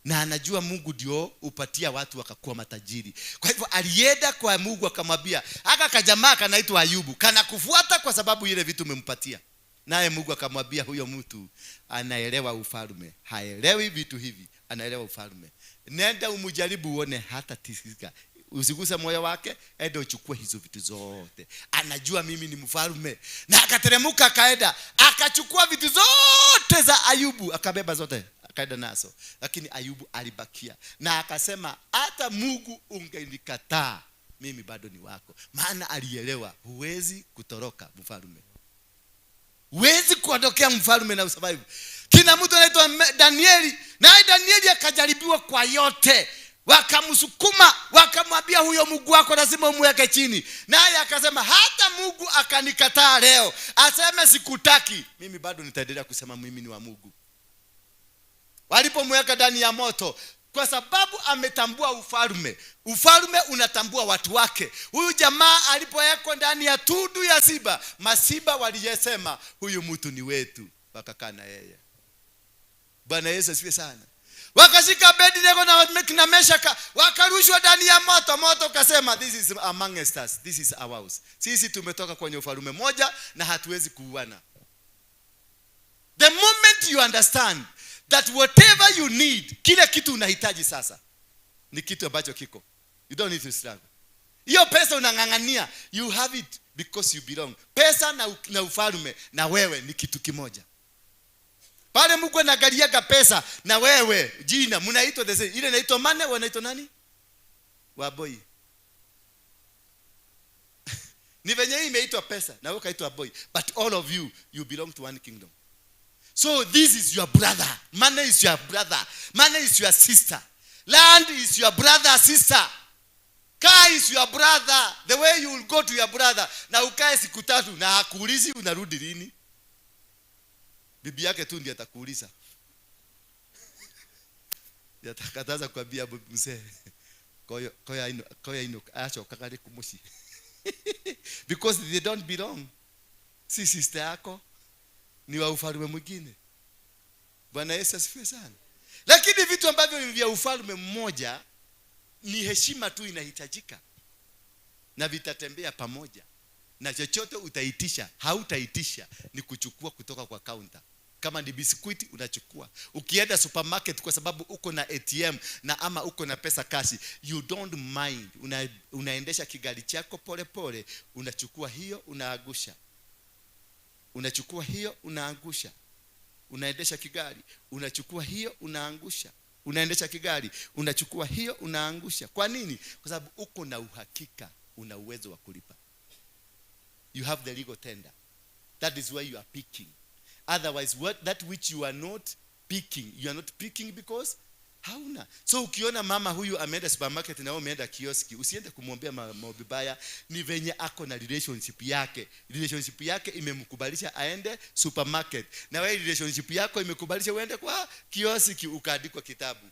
Speaker 3: Na anajua Mungu ndio upatia watu wakakuwa matajiri. Kwa hivyo alienda kwa Mungu akamwambia, "Haka kajamaa kanaitwa Ayubu, kana kufuata kwa sababu ile vitu umempatia." Naye Mungu akamwambia huyo mtu anaelewa ufalme. Haelewi vitu hivi, anaelewa ufalme. Nenda umjaribu uone hata tisika. Usiguse moyo wake, enda uchukue hizo vitu zote. Anajua mimi ni mfalme. Na akateremka akaenda, akachukua vitu zote za Ayubu, akabeba zote, akaenda nazo. Lakini Ayubu alibakia. Na akasema hata Mungu ungenikataa, mimi bado ni wako. Maana alielewa huwezi kutoroka mfalme. Huwezi kuondokea mfalme na usurvive. Kina mtu anaitwa Danieli, naye Danieli akajaribiwa kwa yote. Wakamsukuma, wakamwambia huyo Mungu wako lazima umweke chini. Naye akasema hata Mungu akanikataa leo, aseme sikutaki, mimi bado nitaendelea kusema mimi ni wa Mungu. Walipomweka ndani ya moto, kwa sababu ametambua ufalme. Ufalme unatambua watu wake. Huyu jamaa alipowekwa ndani ya tundu ya simba, masiba waliyesema huyu mtu ni wetu, wakakaa na yeye. Bwana Yesu asifiwe sana. Wakashika Abednego na Meshaka, wakarushwa ndani ya moto. Moto kasema this is amongst us, this is our house. Sisi tumetoka kwenye ufalme moja na hatuwezi kuuana. The moment you understand that whatever you need, kile kitu unahitaji sasa ni kitu ambacho kiko, you don't need to struggle. Hiyo pesa unang'ang'ania, you have it because you belong. Pesa na ufalme na wewe ni kitu kimoja. Pale Mungu anagaliaga pesa na wewe jina mnaitwa the same. Ile inaitwa mane, wanaitwa nani? Waboi. Ni venye hii imeitwa pesa na wewe kaitwa boy, but all of you belong to one kingdom. So this is your brother. Money is your brother. Money is your sister. Land is your brother, sister. Car is your brother. The way you will go to your brother, na ukae siku 3 na hakuulizi unarudi lini. Bibi yake tu ndiye atakuuliza. Yatakataza kuambia mzee. Koya ino acho kakali kumushi. Because they don't belong. Si sister yako, ni wa ufalme mwingine. Bwana Yesu asifiwe sana. Lakini vitu ambavyo ni vya ufalme mmoja, ni heshima tu inahitajika, na vitatembea pamoja. Na chochote utaitisha, hautaitisha ni kuchukua kutoka kwa counter. Kama ni biskuiti unachukua. Ukienda supermarket kwa sababu uko na ATM na ama uko na pesa cash, you don't mind. Unaendesha kigari chako pole pole, unachukua hiyo unaangusha. Unachukua hiyo unaangusha. Unaendesha kigari, unachukua hiyo unaangusha. Unaendesha kigari, unachukua hiyo unaangusha. Kwa nini? Kwa sababu uko na uhakika, una uwezo wa kulipa. You have the legal tender. That is why you are picking. Otherwise, that which you are not picking, you are not picking because hauna. So ukiona mama huyu ameenda supermarket na wewe umeenda kioski, usiende kumwombea maombi baya. Ni venye ako na relationship yake. Relationship yake imemkubalisha aende supermarket, na wewe relationship yako imekubalisha uende kwa kioski ukaandikwa kitabu.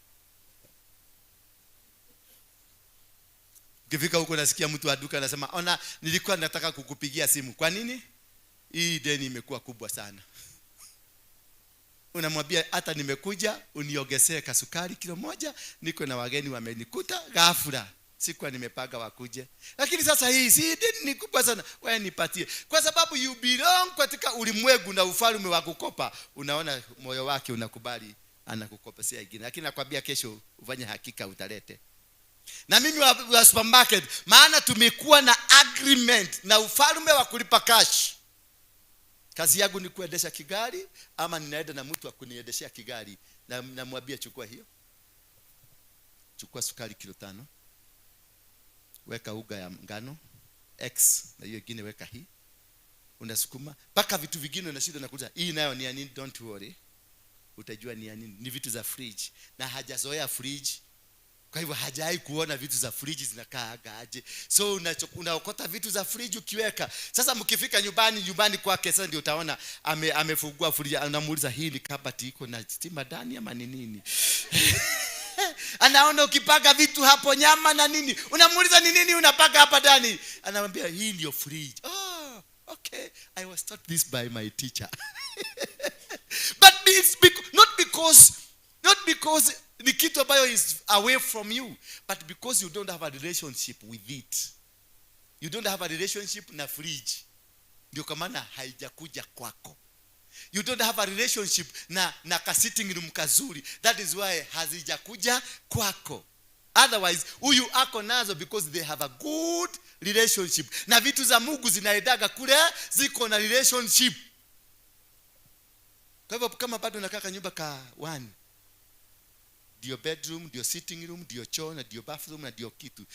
Speaker 3: Ukifika huko nasikia mtu wa duka anasema, ona, nilikuwa nataka kukupigia simu. Kwa nini? Hii deni imekuwa kubwa sana. Unamwambia, hata nimekuja uniongezee kasukari kilo moja, niko na wageni wamenikuta ghafla, sikuwa nimepanga wakuje. Lakini sasa hii si deni ni kubwa sana, wewe nipatie. Kwa sababu you belong katika ulimwengu na ufalme wa kukopa. Unaona moyo wake unakubali, anakukopesea ingine. Lakini nakwambia kesho ufanye hakika utalete. Na mimi wa supermarket, maana tumekuwa na agreement na ufalme wa kulipa cash. Kazi yangu ni kuendesha kigari, ama ninaenda na mtu wa kuniendeshea kigari, na namwambia chukua hiyo. Chukua sukari kilo 5. Weka uga ya ngano X, na hiyo nyingine weka hii. Unasukuma paka vitu vingine unashinda na kuuliza, hii nayo ni ya nini? Don't worry, utajua ni ya nini. Ni vitu za fridge, na hajazoea fridge. Kwa hivyo hajai kuona vitu za fridge zinakaa aje. So unaokota vitu za fridge ukiweka. Sasa mkifika nyumbani kwake, sasa ndio utaona amefungua fridge. Anamuuliza, hii ni kabati iko na stima ndani ama ni nini? Anaona ukipaka vitu hapo, nyama na nini, unamuuliza ni nini unapaka hapa ndani? Anamwambia, hii ndio fridge. Oh, okay, I was taught this by my teacher. But it's not because the kitu ambayo is away from you, but because you don't have a relationship with it. You don't have a relationship na fridge, ndio kwa maana haijakuja kwako. You don't have a relationship na ka sitting room kazuri, that is why hazijakuja kwako. Otherwise huyu ako nazo because they have a good relationship. Na vitu za Mungu zinaendaga kule ziko na relationship. Kwa hivyo kama bado unakaa nyumba ka 1, ndio bedroom, ndio sitting room, ndio choo, na ndio bathroom, na ndio kitu,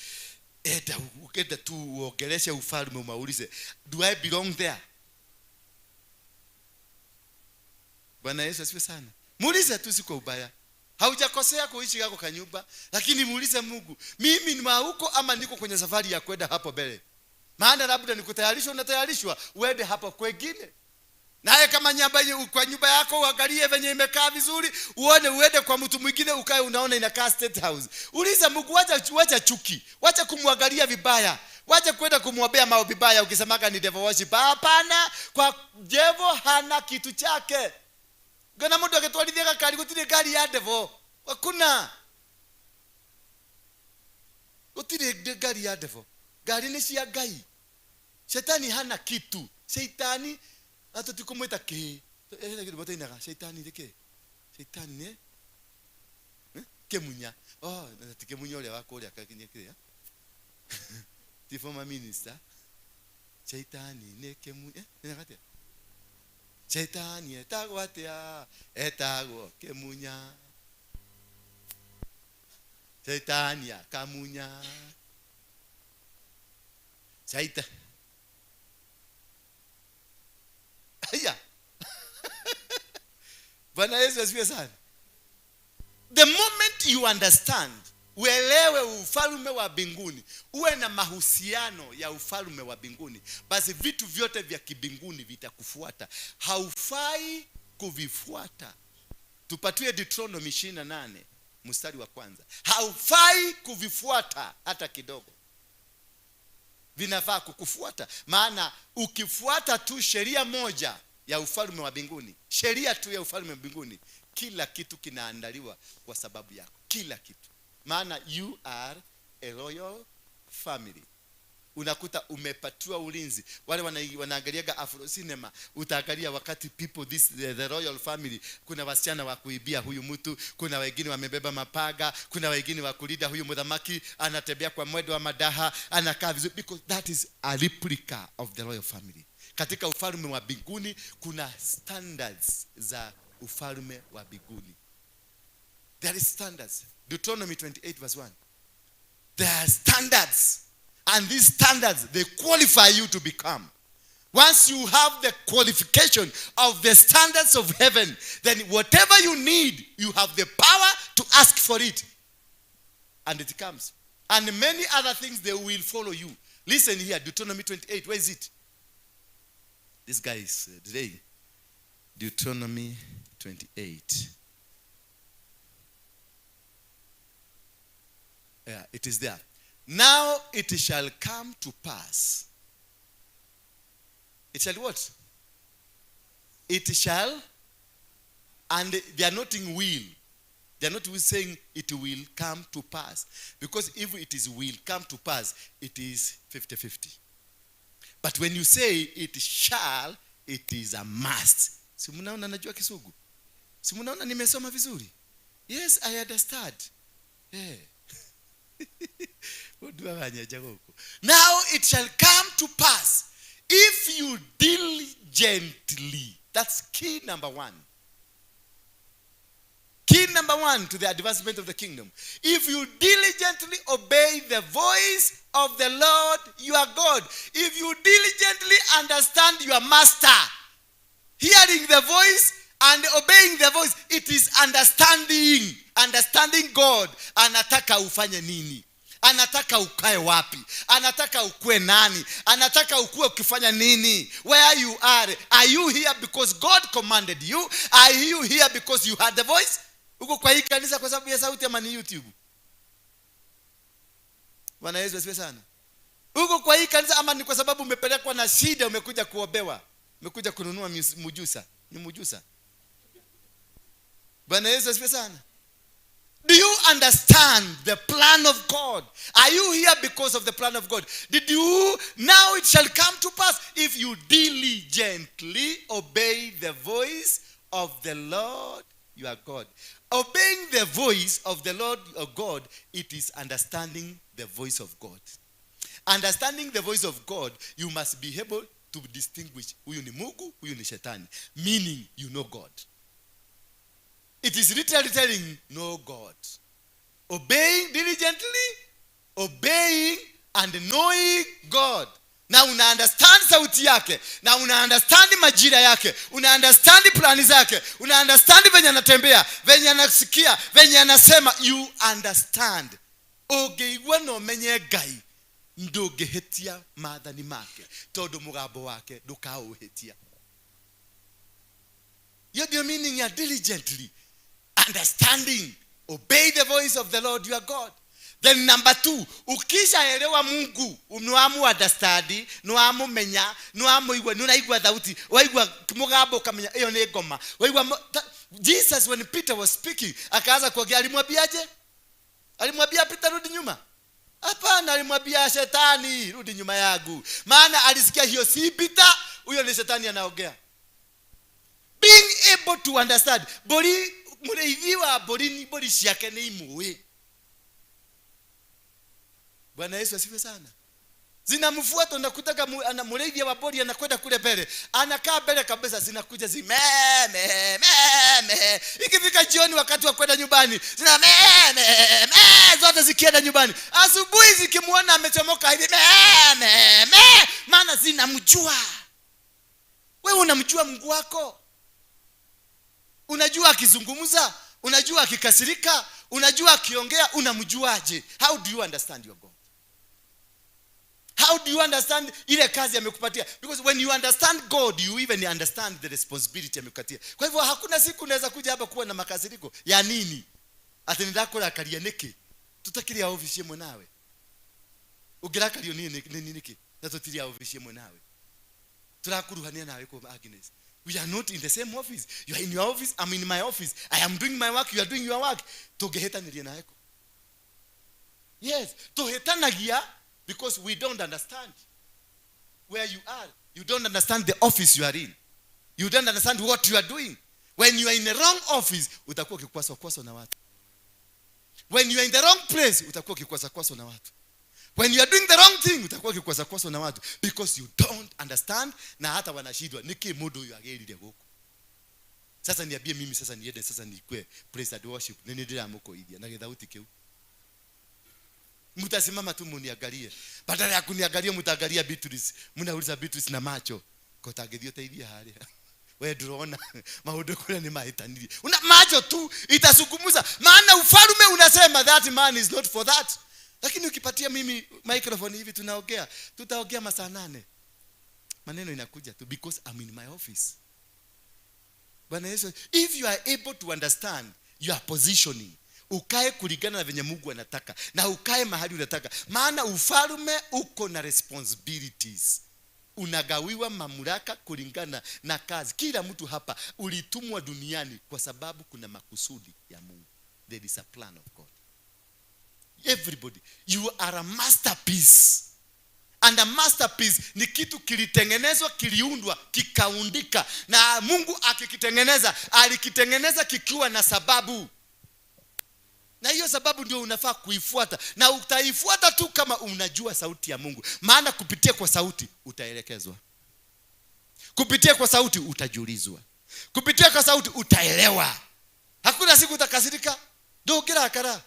Speaker 3: ukenda tu uongeleshe ufalme, umaulize, do I belong there? Bwana Yesu asifiwe sana. Muulize tu, siko ubaya. Haujakosea kuishi yako kanyumba, lakini muulize Mungu, mimi ni huko ama niko kwenye safari ya kwenda hapo mbele? Maana labda nikutayarishwa, unatayarishwa uende hapo kwingine. Naye kama kwa nyumba yako uangalie venye imekaa vizuri, uende kwa mtu mwingine ukae unaona inakaa state house. Uliza Mungu, wacha chuki, wacha kumwangalia vibaya, wacha kwenda kumwombea maombi vibaya ukisemaga ni devil worship. Hapana, kwa devil hana kitu chake. Gana mtu akitwalithia gari, gutire gari ya devil. Hakuna. Gutire gari ya devil. Gari ni cia Ngai. Shetani hana kitu. Shetani hata tukumwita ke. Kitu batainaga shetani deke. Shetani kemunya. Oh, natikemunya ole wako ole akakinya kile. The former minister. Shetani ne kemunya. Nakatia. Shetani etagwatia etagwo kemunya. Shetani akamunya. Shetani. Aya. Bwana Yesu asifiwe sana. The moment you understand, uelewe ufalme wa mbinguni, uwe na mahusiano ya ufalme wa mbinguni, basi vitu vyote vya kibinguni vitakufuata. Haufai kuvifuata. Tupatiwe Deuteronomy 28 mstari wa 1. Haufai kuvifuata hata kidogo. Vinafaa kukufuata. Maana ukifuata tu sheria moja ya ufalme wa mbinguni, sheria tu ya ufalme wa mbinguni, kila kitu kinaandaliwa kwa sababu yako, kila kitu. Maana you are a royal family. Unakuta umepatiwa ulinzi. Wale wanaangaliaga Afro cinema, utaangalia wakati people the royal family, kuna wasichana wa kuibia huyu mtu, kuna wengine wamebeba mapaga, kuna wengine wa kulinda huyu mdhamaki, anatembea kwa mwendo wa madaha, anakaa vizuri, because that is a replica of the royal family. Katika ufalme wa mbinguni kuna standards za ufalme wa mbinguni. There is standards. Deuteronomy 28 verse 1. There are standards. And these standards, they qualify you to become. Once you have the qualification of the standards of heaven, then whatever you need, you have the power to ask for it. And it comes. And many other things, they will follow you. Listen here, Deuteronomy 28. Where is it? This guy is today. Deuteronomy 28. Yeah, it is there. Now it shall come to pass. It shall what? It shall, and they are not in will. They are not saying it will come to pass. Because if it is will come to pass, it is 50-50. But when you say it shall, it is a must. Si mnaona najua Kisugu? Si mnaona nimesoma vizuri? Yes, I understand. Yeah. Now it shall come to pass if you diligently. That's key number one. Key number one to the advancement of the kingdom. If you diligently obey the voice of the Lord your God, if you diligently understand your master, hearing the voice and obeying the voice, it is understanding. Understanding God. Anataka ufanye nini? Anataka ukae wapi? Anataka ukue nani? Anataka ukue ukifanya nini? Where you are you here because God commanded you? Are you here because you heard the voice? Uko kwa hii kanisa kwa sababu ya sauti ama ni YouTube? Bwana Yesu asifiwe sana. Uko kwa hii kanisa ama ni kwa sababu umepelekwa na shida, umekuja kuobewa, umekuja kununua mujusa? Ni mujusa. Bwana Yesu asifiwe sana. Do you understand the plan of God? Are you here because of the plan of God? Did you? Now it shall come to pass if you diligently obey the voice of the Lord your God. Obeying the voice of the Lord your God, it is understanding the voice of God. Understanding the voice of God, you must be able to distinguish huyu ni Mungu, huyu ni shetani. Meaning you know God. It is literally telling, know God. Obeying diligently, obeying and knowing God. Na una understand sauti yake, na una understand majira yake, una understand plani zake, una understand venye anatembea, venye anasikia, venye anasema, you understand. Ogeigwa no menye gai, ndogehetia madhani make, todo mugabo wake, dokauhetia. You're the meaning ya diligently. Understanding, obey the voice of the Lord your God. Then number 2, ukishaelewa Mungu, unamu understand, unamu menya, unamu igwa, unaigwa sauti, waigwa mugabo kamenya, hiyo ni ngoma. Waigwa Jesus when Peter was speaking, akaanza kuongea, alimwambiaje? Alimwambia Peter rudi nyuma? Hapana, alimwambia shetani rudi nyuma yangu. Maana alisikia hiyo si Peter, huyo ni shetani anaongea. Being able to understand, bori mureiviwa borini bori siake ni imuwe. Bwana Yesu asifiwe sana. Zinamfuata unakutaka mureivia wa bori anakwenda kule mbele. Anakaa mbele kabisa, zinakuja me. Ikifika jioni wakati wa kwenda nyumbani, zina me zote zikienda nyumbani. Asubuhi zikimuona amechomoka hivi me. Maana zinamjua. Wewe unamjua Mungu wako? Unajua akizungumza, unajua akikasirika, unajua akiongea, unamjuaje? How do you understand your God? How do you understand ile kazi amekupatia? Because when you understand God, you even understand the responsibility amekupatia. Kwa hivyo hakuna siku unaweza kuja hapa kuwa na makasiriko ya nini? Ati ndako la kalianeke. Tutakiria ofisi yemo nawe. Ugiraka lio nini niki? Na tutiria ofisi yemo nawe. Turakuruhania nawe kwa Agnes. We are not in the same office. You are in your office, I'm in my office. I am doing my work, you are doing your work. Tugehetanirie na eko. Yes, tuhetanagia because we don't understand where you are. You don't understand the office you are in. You don't understand what you are doing. When you are in the wrong office, utakuwa kikwasa na watu. When you are in the wrong place, utakuwa kikwasa na watu. When you are doing the wrong thing, utakuwa kikwasa na watu because you don't understand na hata wanashindwa niki mudo yu agerire huko. Sasa niambie mimi sasa niende sasa nikwe praise and worship. Nini ndira mukoithia na githauti kiu. Mtasimama tu muniangalie. Badala ya kuniangalia mtaangalia Beatrice. Mnauliza Beatrice na macho. Kotagithio taidia hali. Wewe ndurona maundu kule ni mahitanirie. Una macho tu itasukumuza. Maana ufalme unasema that man is not for that. Lakini ukipatia mimi microphone hivi tunaongea, tutaongea masaa 8. Maneno inakuja tu because I'm in my office. Bwana Yesu, if you are able to understand your positioning, ukae kulingana na venye Mungu anataka na ukae mahali unataka. Maana ufalme uko na responsibilities. Unagawiwa mamlaka kulingana na kazi. Kila mtu hapa ulitumwa duniani kwa sababu kuna makusudi ya Mungu. There is a plan of God. Everybody, you are a masterpiece. And a masterpiece ni kitu kilitengenezwa, kiliundwa, kikaundika. Na Mungu akikitengeneza, alikitengeneza kikiwa na sababu. Na hiyo sababu ndio unafaa kuifuata. Na utaifuata tu kama unajua sauti ya Mungu. Maana kupitia kwa sauti utaelekezwa. Kupitia kwa sauti utajulizwa. Kupitia kwa sauti utaelewa. Hakuna siku utakasirika. Ndio akara.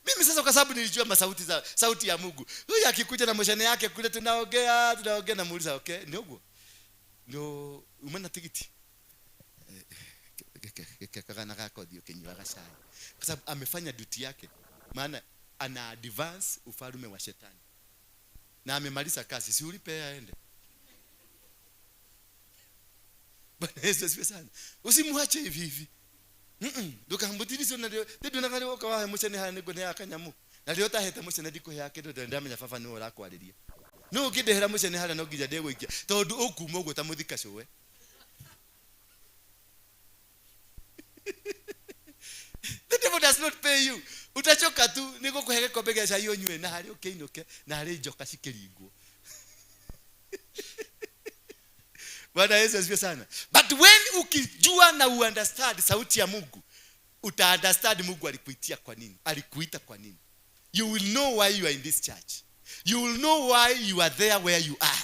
Speaker 3: Mimi sasa kwa sababu nilijua sauti ya Mungu. Huyu akikuja na moshene yake kule tunaongea na muuliza okay, ndio. Ndio umeona tikiti. Kakana kako ndio kenywa gashai. Kwa sababu amefanya duty yake. Maana ana advance ufalme wa shetani. Na amemaliza kazi, si ulipe aende. Bwana Yesu asifiwe sana. Usimwache hivi hivi. Duka mbutirizo na ndio nakali wakawa mushene hane gone akanyamu. Na leo taheta mushene diko yake ndo ndamenya fafa ni ora kwariria. No ngidehera mushene hala no ngija ndego ikia. Tondu ukuma ugo tamuthika cowe. The devil does not pay you. Utachoka tu niko kuhege kombe gesha hiyo nywe na hari ukeinuke na hari njoka cikiringo. Bwana Yesu asifiwe sana. But when ukijua na understand sauti ya Mungu, uta understand Mungu alikuitia kwa nini? Alikuita kwa nini? You will know why you are in this church. You will know why you are there where you are.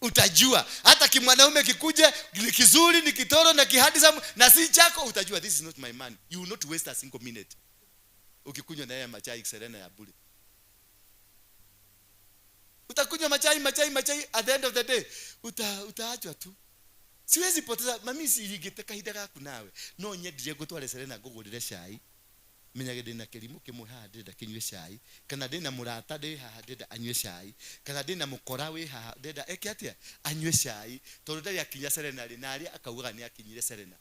Speaker 3: Utajua hata kimwanaume kikuje ni kizuri ni kitoro na kihadisa na si chako utajua this is not my man. You will not waste a single minute. Ukikunywa na yeye machai Serena ya bure. Utakunywa machai at the end of the day utaachwa tu. Siwezi poteza mami siligete kahida gaku nawe. No nyedire gutware Serena ngugurire cai. Menyage ndina kirimu kimwe haha ndenda kinywe cai kana ndina murata ndi haha ndenda anywe cai kana ndina mukora wi haha ndenda eke atia anywe cai tondu ndari akinya Serena ri nari akauga ni akinyire Serena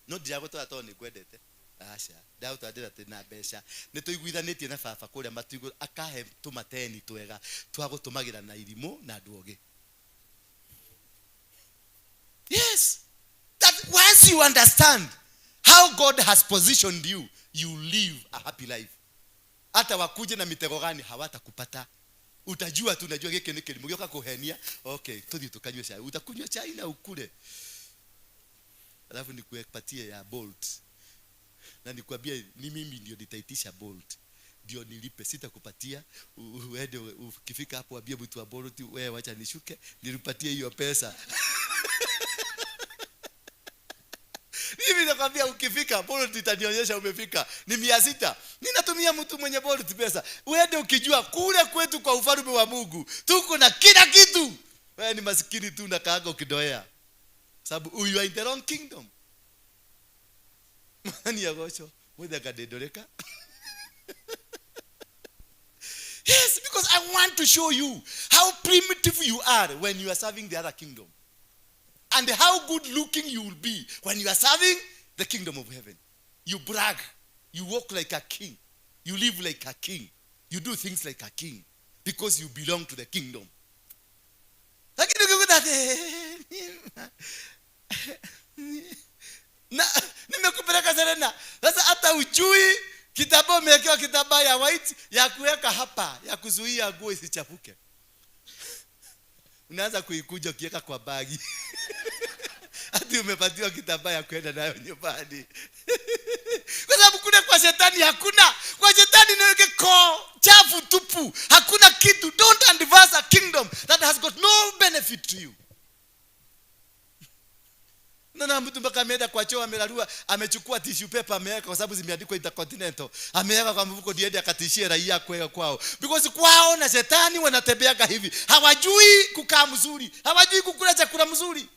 Speaker 3: no ndiragotoa to ni kwendete acha ndauta ndira tena besha ni tuiguithanitie na baba kuria matuigo akahe tumateni twega twagutumagira na irimo na nduoge. Yes, that once you understand how God has positioned you, you live a happy life. Hata wakuje na mitego gani hawatakupata. Utajua tu unajua geke ni kilimo gyoka kuhenia. Okay, tuthi tukanywe chai. Utakunywa chai na ukule. Alafu nikupatie ya Bolt. Na nikwambia ni mimi ndio nitaitisha Bolt. Ndio nilipe sitakupatia. Uende ukifika hapo waambie mtu wa Bolt wewe acha nishuke nilipatie hiyo pesa. Mimi nakwambia ukifika Bolt itanionyesha umefika ni 600. Ninatumia mtu mwenye Bolt pesa. Uende ukijua kule kwetu kwa ufalme wa Mungu tuko na kila kitu. Wewe ni maskini tu na kaaga ukidoea. Sababu you are in the wrong kingdom. Mani ya gocho mwenda kadedoreka. Yes, because I want to show you how primitive you are when you are serving the other kingdom. And how good looking you will be when you are serving the kingdom of heaven. You brag. You walk like a king. You live like a king. You do things like a king. Because you belong to the kingdom. na nimekupeleka Serena. Sasa hata ujui kitambaa umewekewa kitambaa ya white ya kuweka hapa ya kuzuia nguo isichafuke. Unaanza kuikuja ukiweka kwa bagi. Hadi umepatiwa kitambaa ya kwenda nayo nyumbani. Kwa sababu kule kwa shetani hakuna. Kwa shetani niweke chafu tupu. Hakuna kitu. Don't advance a kingdom that has got no benefit to you. Na mtu mpaka ameenda kwa choo amelarua, amechukua tissue paper ameweka kwa sababu zimeandikwa Intercontinental. Ameweka kwa mfuko diende akatishia raia kwao. Because kwao na shetani wanatembeaga hivi. Hawajui kukaa mzuri. Hawajui kukula chakula mzuri.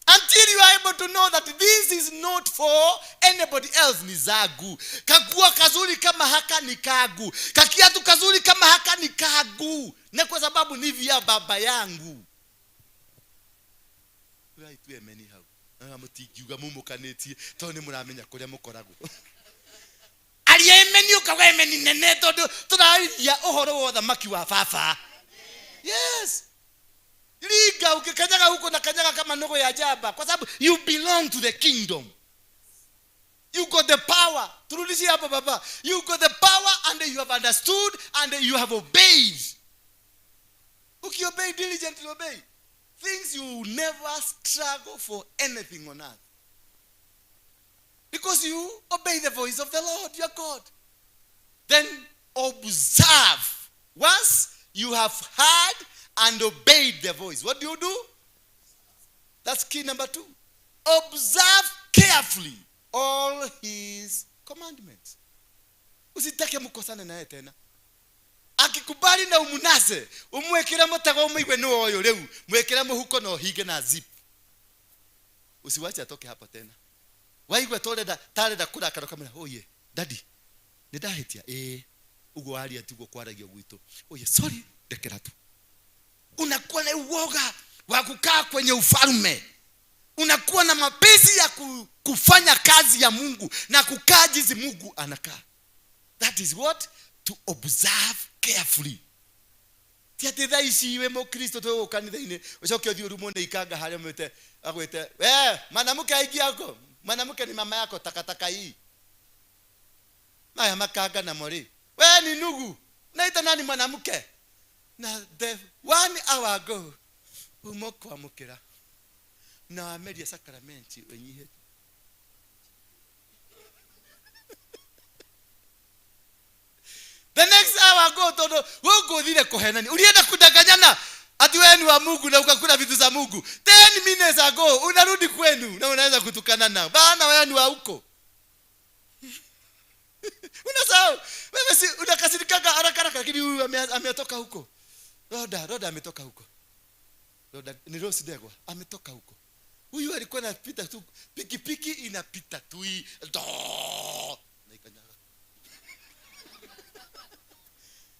Speaker 3: Until you are able to know that this is not for anybody else, ni zagu. Kagua kazuri kama haka ni kagu. Kakiatu kazuri kama haka ni kagu. Na kwa sababu ni vya baba yangu. Wewe tu emeni hau. Amutigiuga mumukanetie tone muramenya kuria mukoragwo. Ali emeni ukawe emeni nene tondu turaria uhoro wa thamaki wa baba. Yes. Liga ukikanyaga huko na kanyaga kama nogo ya jaba kwa sababu you belong to the kingdom. You got the power. Turudishie hapo baba. You got the power and you have understood and you have obeyed. Ukiobey diligently obey. Things you will never struggle for anything on earth. Because you obey the voice of the Lord your God. Then observe. Once you have heard and obeyed the voice, what do? That's key number 2. Observe carefully all his commandments. Usitake mkosane naye tena. Akikubali na umunase, umwekera mutago umigwe no oyo leu, mwekera muhuko no hige na zip. Usiwache atoke hapa tena. Waigwe tareda kura kamera, oye, daddy. Nidahitia ugo ali atugo kwaragia gwito. Oye, sorry, dekera tu. Unakuwa na uoga wa kukaa kwenye ufalme. Unakuwa na mapenzi ya kufanya kazi ya Mungu na kukaa jinsi Mungu anakaa. That is what? To observe carefully. Tiate thaici iwe mukristo to kanitha-ini ucoke uthi urumone ikanga haria mwete agwete mwanamke aiki yako, mwanamke ni mama yako, takataka hii maya makanga na mori we ni nugu naita nani mwanamke na the 1 hour ago umokwa mukira na ameria sakramenti wenyihe. The next hour go todo wogo dhire kohenani ulienda kudanganyana ati wewe ni wa Mungu na ukakula vitu za Mungu. 10 minutes ago unarudi kwenu na unaanza kutukana nao bana wewe ni wa huko. Unasahau wewe si unakasirikaga haraka lakini huyu ametoka huko. Roda ametoka huko. Roda ni Rose Degwa ametoka huko. Huyu alikuwa anapita tu pikipiki inapita tu na ikanyaga.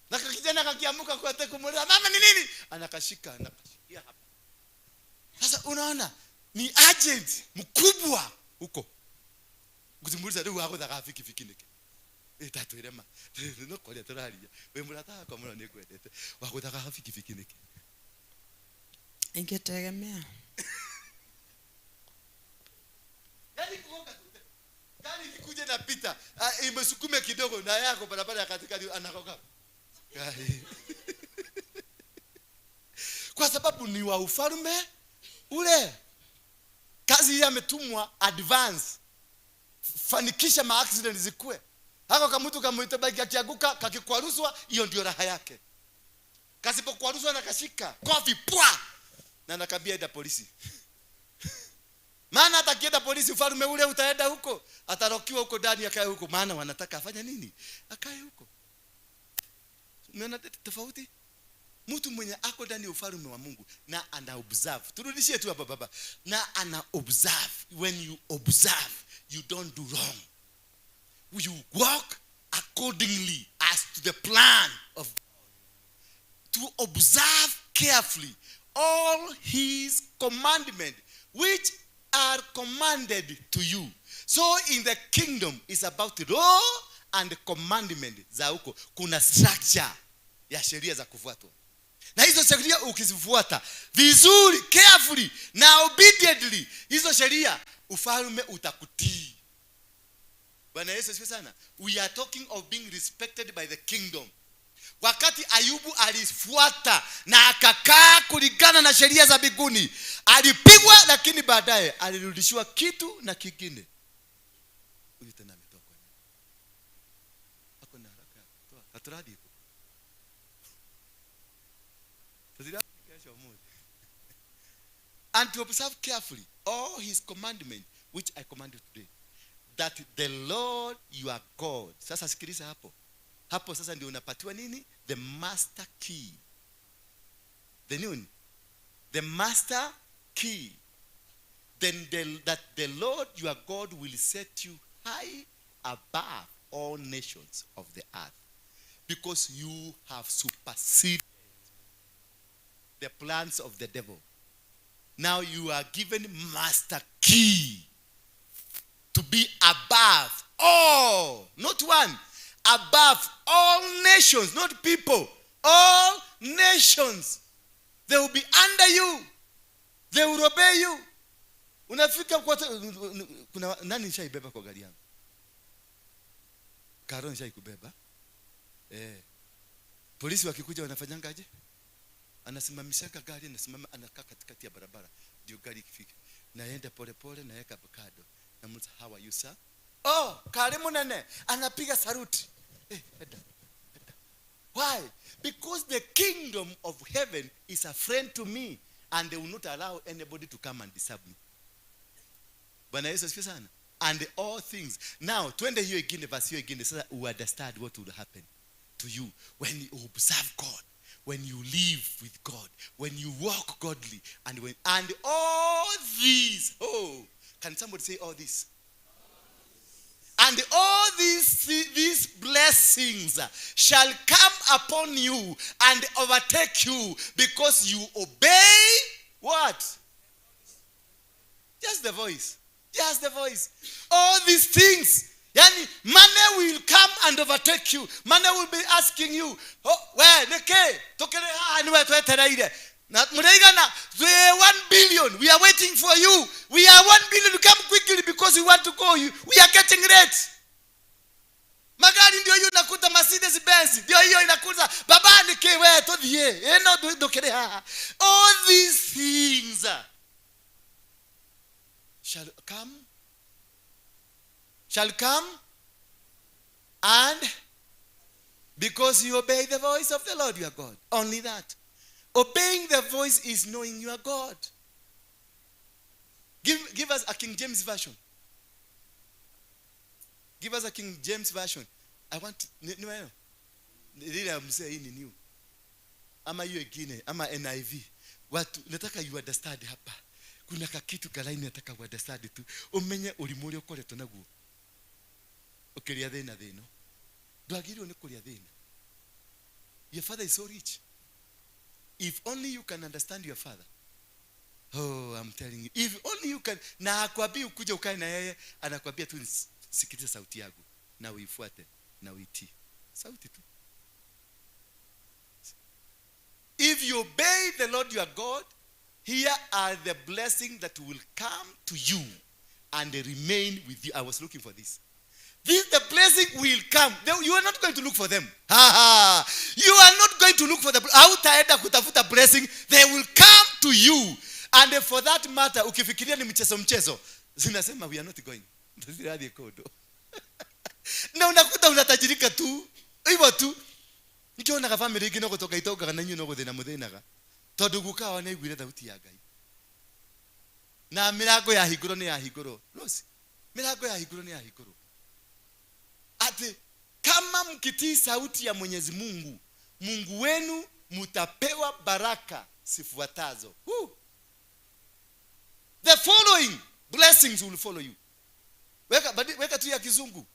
Speaker 3: Na kijana akakiamuka kwa teko mmoja, mama ni nini? Anakashikia hapa. Sasa unaona ni agent mkubwa huko. Kuzimuliza leo wako za rafiki niki. Tatu irema. No kwa tararia. Wewe mlata kwa mwana ni kwendete. Wako za rafiki niki.
Speaker 2: Ingetegemea.
Speaker 3: Yaani kuoga tu. Yaani kikuje na pita, imesukume kidogo na yako barabara katikati anakoka. Kwa sababu ni wa ufalme ule. Kazi hii ametumwa advance. Fanikisha ma accident zikue. Hako kama mtu kama itabaki akianguka kakikwaruzwa, hiyo ndio raha yake. Kasipokwaruzwa na kashika kofi pwa na anakambia enda polisi. Maana atakienda polisi ufalme ule utaenda huko, atarokiwa huko ndani akae huko, maana wanataka afanye nini? Akae huko. Umeona tofauti? Mtu mwenye ako ndani ya ufalme wa Mungu na ana observe. Turudishie tu hapa baba. Na ana observe. When you observe, you don't do wrong. You walk accordingly as to the plan of God. To observe carefully all his commandments which are commanded to you. So in the kingdom is about law and commandment za huko. Kuna structure ya sheria za kufuatwa. Na hizo sheria ukizifuata vizuri, carefully na obediently, hizo sheria, ufalme utakutii. Bwana Yesu asifiwe sana. We are talking of being respected by the kingdom. Wakati Ayubu alifuata na akakaa kulingana na sheria za mbinguni, alipigwa, lakini baadaye alirudishiwa kitu na kingine. Huyu tena ametoka. Hakuna haraka. Toa katuradi iko. And to observe carefully all his commandments which I command you today, that the Lord your God. Sasa sikiliza hapo. Hapo sasa ndio unapatiwa nini? The master key. The master key. Then that the Lord your God will set you high above all nations of the earth, because you have superseded the plans of the devil. Now you are given master key to be above all, not one, above all nations, not people, all nations. They will be under you. They will obey you. Unafika kwa kuna nani nishaibeba kwa gari yangu? Karo nishaikubeba. Polisi wakikuja wanafanyangaje? Anasimamisha gari, anasimama, anakaa katikati ya barabara ndio gari ikifika. Naenda pole pole, naweka avocado. Namuuliza, how are you sir? Oh, karimu nene. Anapiga saluti. Eda. Why? Because the kingdom of heaven is a friend to me, and they will not allow anybody to come and disturb me. Bwana Yesu asifiwe sana. And all things. Now, twende hiyo ingine, verse hiyo ingine, sasa you understand what will happen to you when you observe God, when you live with God, when you walk godly, and all these. Oh, can somebody say all this? And all these blessings shall come upon you and overtake you, because you obey what? Just the voice. Just the voice. All these things. Yani, money will come and overtake you. Money will be asking you, oh, where, neke, tokele, anywhere to eteraire. Not Muraigana, 1 billion. We are waiting for you. We are 1 billion to come quickly because we want to go. We are getting late. Magari ndio hiyo nakuta Mercedes Benz. Ndio hiyo inakuta baba nike we to die. Eno dokere ha. All these things shall come, and because you obey the voice of the Lord your God. Only that. Obeying the voice is knowing your God. Give us a King James version. Give us a King James version. I want no. Nili amsema hii ni new. Ama hiyo ingine, ama NIV. Watu nataka you understand hapa. Kuna kakitu kalaini nataka you understand tu. Umenye ulimuri ukoreto naguo. Ukiria thina thino. Ndwagirwo ni kuria thina. Your father is so rich. If only you can understand your father. Oh, I'm telling you. If only you can. Na akwambia ukuje ukae na yeye, anakwambia tu sikiliza sauti yangu na uifuate na uitii. Sauti tu. If you obey the Lord your God, here are the blessings that will come to you and remain with you. I was looking for this. The blessing will come. You are not going to look for them. You are not going to look for the hautaenda kutafuta blessing. They will come to you. And for that matter, ukifikiria ni mchezo, zinasema we are not going. Ndaziradi kodo. Na unakuta unatajirika tu. Hivyo tu. Nikiona ka family ingine kutoka itoka kana nyino guthina muthinaga. Tondu gukawa na igwire thauti ya Ngai. Na mirango ya higuro ni ya higuro. Rosi. Mirango ya higuro ni ya higuro. Ati kama mkitii sauti ya Mwenyezi Mungu, Mungu wenu mutapewa baraka sifuatazo. The following blessings will follow you. Weka tu ya kizungu.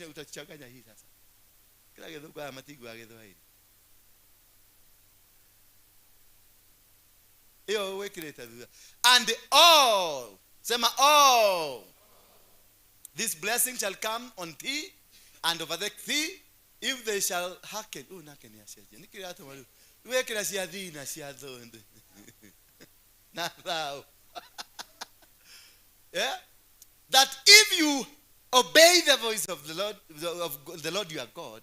Speaker 3: Utachanganya hii sasa. Kila kitu kwa matigu ya kitu hili. Hiyo wekileta. And all, sema all. This blessing shall come on thee and overtake thee if they shall hearken. Oh, nakeni asheje. Nikiri hata wali. wekera cia thina cia thonde na thou. Yeah? That if you obey the voice of the Lord your God,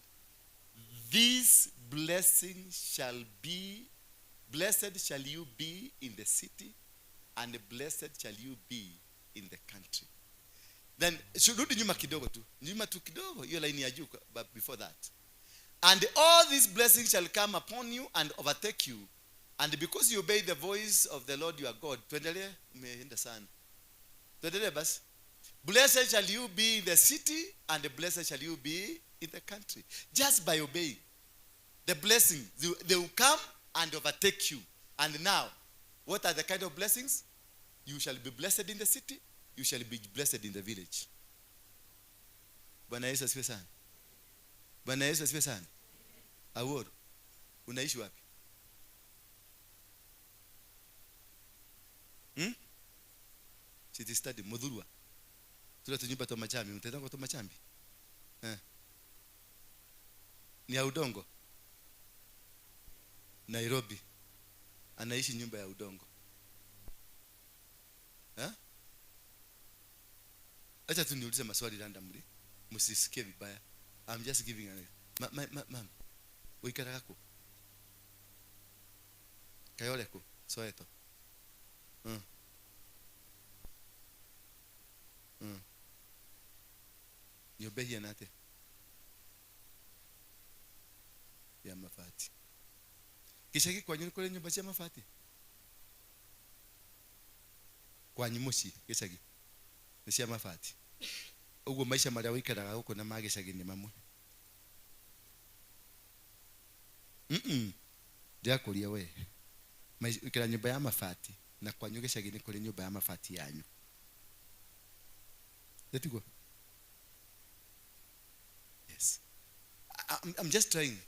Speaker 3: this blessing shall be, blessed shall you be in the city, and blessed shall you be in the country. Then rudi nyuma kidogo tu, nyuma tu kidogo, hiyo line ya juu, but before that. And all these blessings shall come upon you and overtake you, and because you obey the voice of the Lord your God. Tuendelee, umeenda sana. Tuendelee basi. Blessed shall you be in the city, and blessed shall you be in the country. Just by obeying. The blessing, they will come and overtake you. And now, what are the kind of blessings? You shall be blessed in the city, you shall be blessed in the village. Bwana Yesu asifiwe sana. Bwana Yesu asifiwe sana. Aworo, unaishi wapi? City study, Mudhurwa. Tula tunyumba to Machambi, mtaenda to Machambi? Ni ya udongo. Nairobi. Anaishi nyumba ya udongo. Acha tu niulize maswali randomly. Msisikie vibaya. I'm just giving an ma'am. Uikara kako. Kayole ko. Soeto. Nyumba hii nate. Ya mafati. Kishaki kwa nyuni kule nyumba ya mafati. Kwa nyumushi kishaki. Nisia mafati. Ugo maisha maria wikaraga huko na magicagi ni mamwe. Ndiakuria we. Wikara nyumba ya mafati na kwa nyugicagi ni kule nyumba ya mafati yanyu. Let's Yes. I'm just trying.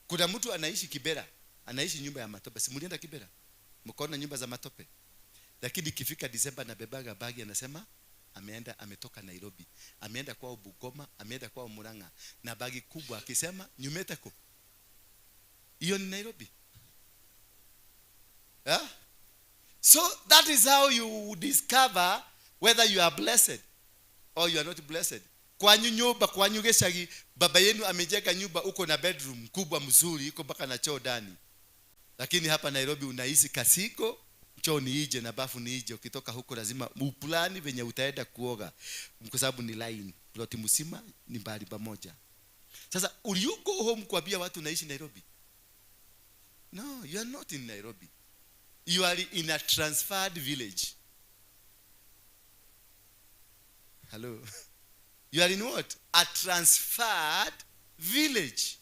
Speaker 3: Kuna mtu anaishi Kibera, anaishi nyumba ya matope. Si mlienda Kibera? Mkaona nyumba za matope. Lakini ikifika Disemba na bebaga bagi anasema ametoka Nairobi. Ameenda kwao Bugoma, ameenda kwao Murang'a na bagi kubwa akisema nyumeteko. Hiyo ni Nairobi. Yeah? So that is how you discover whether you are blessed or you are not blessed. Kwa nyumba, kwa nyugeshagi, baba yenu amejenga nyumba uko na bedroom kubwa mzuri, iko mpaka na choo ndani. Lakini hapa Nairobi unaishi kasiko, choo ni ije na bafu ni ije. Ukitoka huko lazima uplani venye utaenda kuoga. Kwa sababu ni line, ploti mzima ni mbali pamoja. Sasa uliuko home kuambia watu unaishi Nairobi? No, you are not in Nairobi. You are in a transferred village. Hello. You are in what? A transferred village.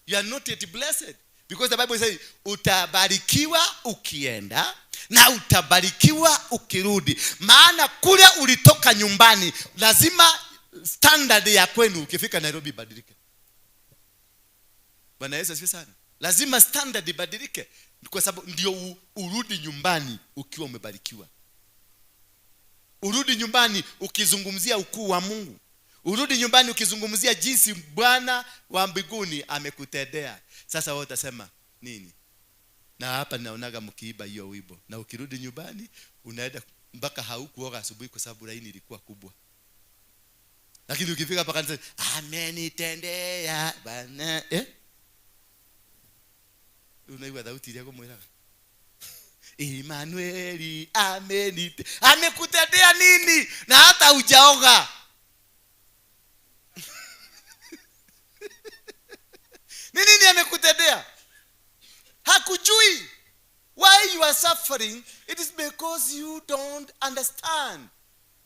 Speaker 3: You are not yet blessed. Because the Bible says, utabarikiwa ukienda na utabarikiwa ukirudi. Maana kule ulitoka nyumbani, lazima standard ya kwenu ukifika Nairobi badilike. Bwana Yesu asifiwe sana. Lazima standard ibadilike. Kwa sababu ndio urudi nyumbani ukiwa umebarikiwa. Urudi nyumbani ukizungumzia ukuu wa Mungu. Urudi nyumbani ukizungumzia jinsi Bwana wa mbinguni amekutendea. Sasa wewe utasema nini? Na hapa naonaga mkiiba hiyo wimbo. Na ukirudi nyumbani unaenda mpaka haukuoga asubuhi kwa sababu laini ilikuwa kubwa. Lakini ukifika hapa kanisa, amenitendea Bwana. Unaiwa sauti ile kama mwela. Emmanuel amekutendea nini? Na hata hujaoga. Nini amekutendea? Hakujui. Why you are suffering? It is because you don't understand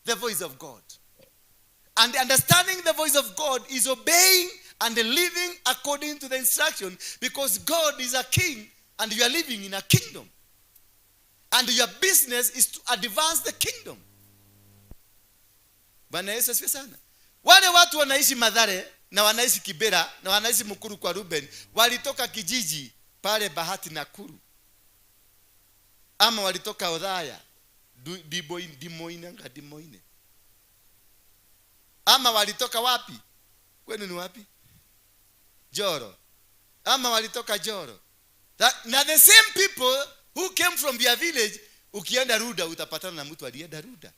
Speaker 3: the voice of God. And understanding the voice of God is obeying and living according to the instruction, because God is a king and you are living in a kingdom. And your business is to advance the kingdom. Bwana Yesu asifiwe sana. Wale watu wanaishi Mathare na wanaishi Kibera na wanaishi Mukuru kwa Ruben, walitoka kijiji pale Bahati Nakuru. Ama walitoka Othaya, Dimoine. Ama walitoka wapi? Kwenu ni wapi? Joro. Ama walitoka Joro. Now the same people who came from their village, ukienda Ruda utapatana na mtu alienda Ruda.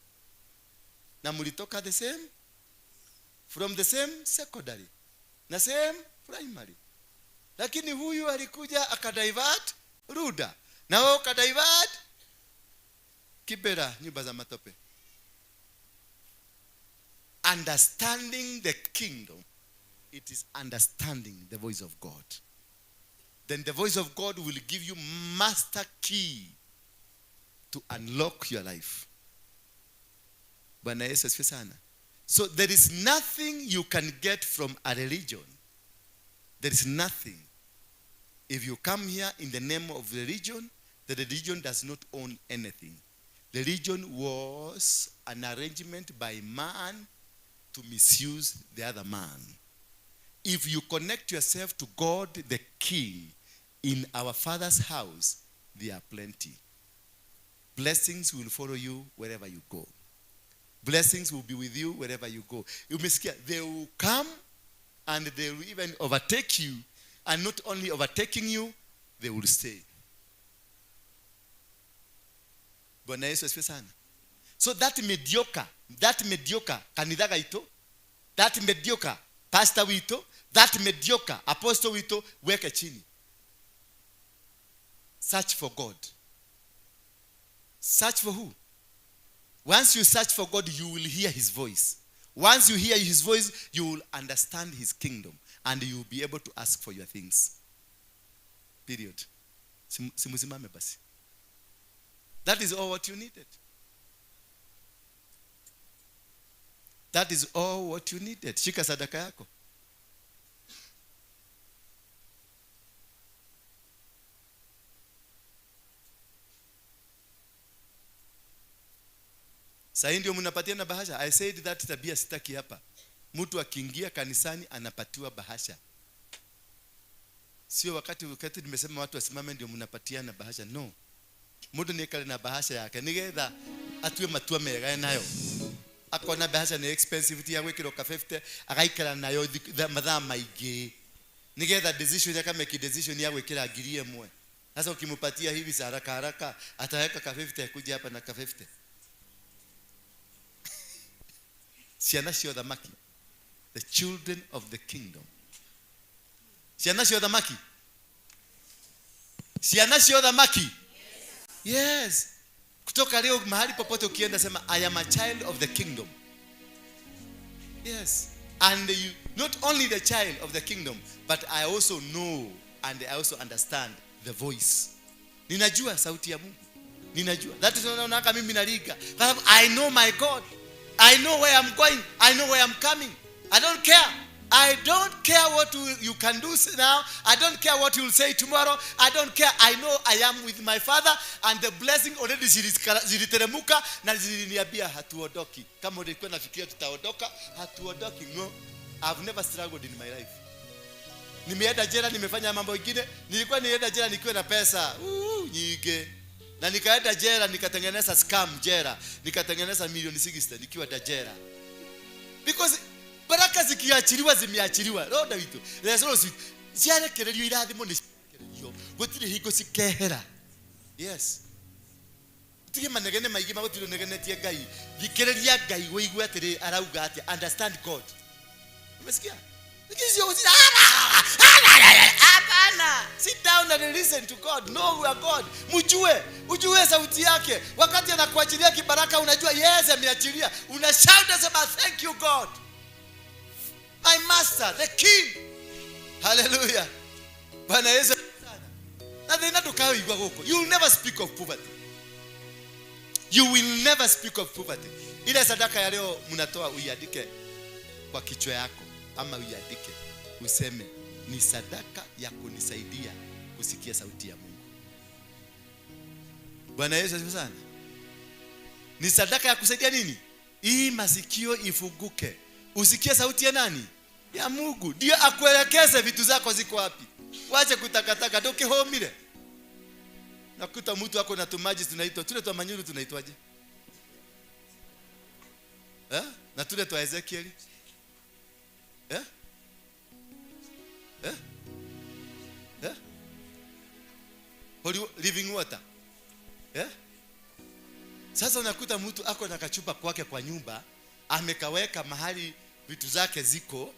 Speaker 3: Na mlitoka the same, from the same secondary na same primary. Lakini huyu alikuja akadivert Ruda, na wao kadivert Kibera, nyumba za matope. Understanding the kingdom, it is understanding the voice of God. Then the voice of God will give you master key to unlock your life. Bwana Yesu asifiwe sana. So there is nothing you can get from a religion. There is nothing. If you come here in the name of religion, the religion does not own anything. The religion was an arrangement by man to misuse the other man. If you connect yourself to God the King in our Father's house, there are plenty. Blessings will follow you wherever you go. Blessings will be with you wherever you go. You may scare. They will come and they will even overtake you. And not only overtaking you, they will stay. Bwana Yesu asifiwe sana. So that mediocre kanitha gaito, that mediocre pastor wito, that mediocre apostle wito, weke chini. Search for God. Search for who? Once you search for God, you will hear his voice. Once you hear his voice, you will understand his kingdom. And you will be able to ask for your things. Period. Simusimame basi. That is all what you needed. That is all what you needed. Shika sadaka yako. Sasa ndio mnapatiana bahasha. I said that tabia sitaki hapa. Mtu akiingia kanisani anapatiwa bahasha. Sio wakati nimesema watu wasimame ndio mnapatiana bahasha. No. Mtu niekale na bahasha yake. Nigetha atue matua mega nayo. Akona bahasha ni expensive ya gwikiro ka 50, agaikara nayo mathaa maingĩ. Nigetha decision yake make decision ya gwikira ngiri ĩmwe. Sasa ukimupatia hivi haraka ataweka ka 50 kuja hapa na ka 50. Ciana cio thamaki. The children of the kingdom. Ciana cio thamaki. Ciana cio thamaki. Yes. Kutoka leo mahali popote ukienda sema I am a child of the kingdom. Yes. And you not only the child of the kingdom, but I also know and I also understand the voice. Ninajua sauti ya Mungu. Ninajua. That is unaona mimi naliga. I know my God. I know where I'm going. I know where I'm coming. I don't care. I don't care what you can do now. I don't care what you will say tomorrow. I don't care. I know I am with my Father and the blessing already ziliteremuka na ziliniambia hatuondoki. Kama ulikuwa nafikiria tutaondoka, hatuondoki. No. I've never struggled in my life. Nimeenda jela, nimefanya mambo mengine. Nilikuwa nienda jela nikiwa na pesa nyingi. Na nikaenda jela nikatengeneza scam jela. Nikatengeneza milioni 60 nikiwa jela. Because baraka zikiachiliwa zimeachiliwa. Roda witu. Lesoro sweet. Ciare kererio irathimo ni kererio. Gutire hingo cikehera. Yes. Tige manegene maigi magutiro negenetie Ngai. Thikereria Ngai woigwe atiri arauga ati understand God. Umesikia? Sit down and listen to God. Know we are God. Ujue sauti yake. Wakati anakuachilia kibaraka unajua yes ameachilia. Una shout sema thank you God. My master, the king. Hallelujah. Bwana Yesu sana. Na thina tukayo igwa goko. You will never speak of poverty. You will never speak of poverty. Ile sadaka ya leo mnatoa uiandike kwa kichwa yako ama uiandike useme ni sadaka ya kunisaidia kusikia sauti ya Mungu. Bwana Yesu asifiwe sana. Ni sadaka ya kusaidia nini? Hii masikio ifunguke. Usikie sauti ya nani? Ya Mungu. Ndio akuelekeze vitu zako ziko wapi. Wache kutakataka ndio kihomire. Nakuta mtu wako na tumaji tunaitwa tule twa manyuru tunaitwaje? Na tule twa Ezekiel. living water. Yeah? Sasa unakuta mtu ako na kachupa kwake kwa nyumba, amekaweka mahali vitu zake ziko,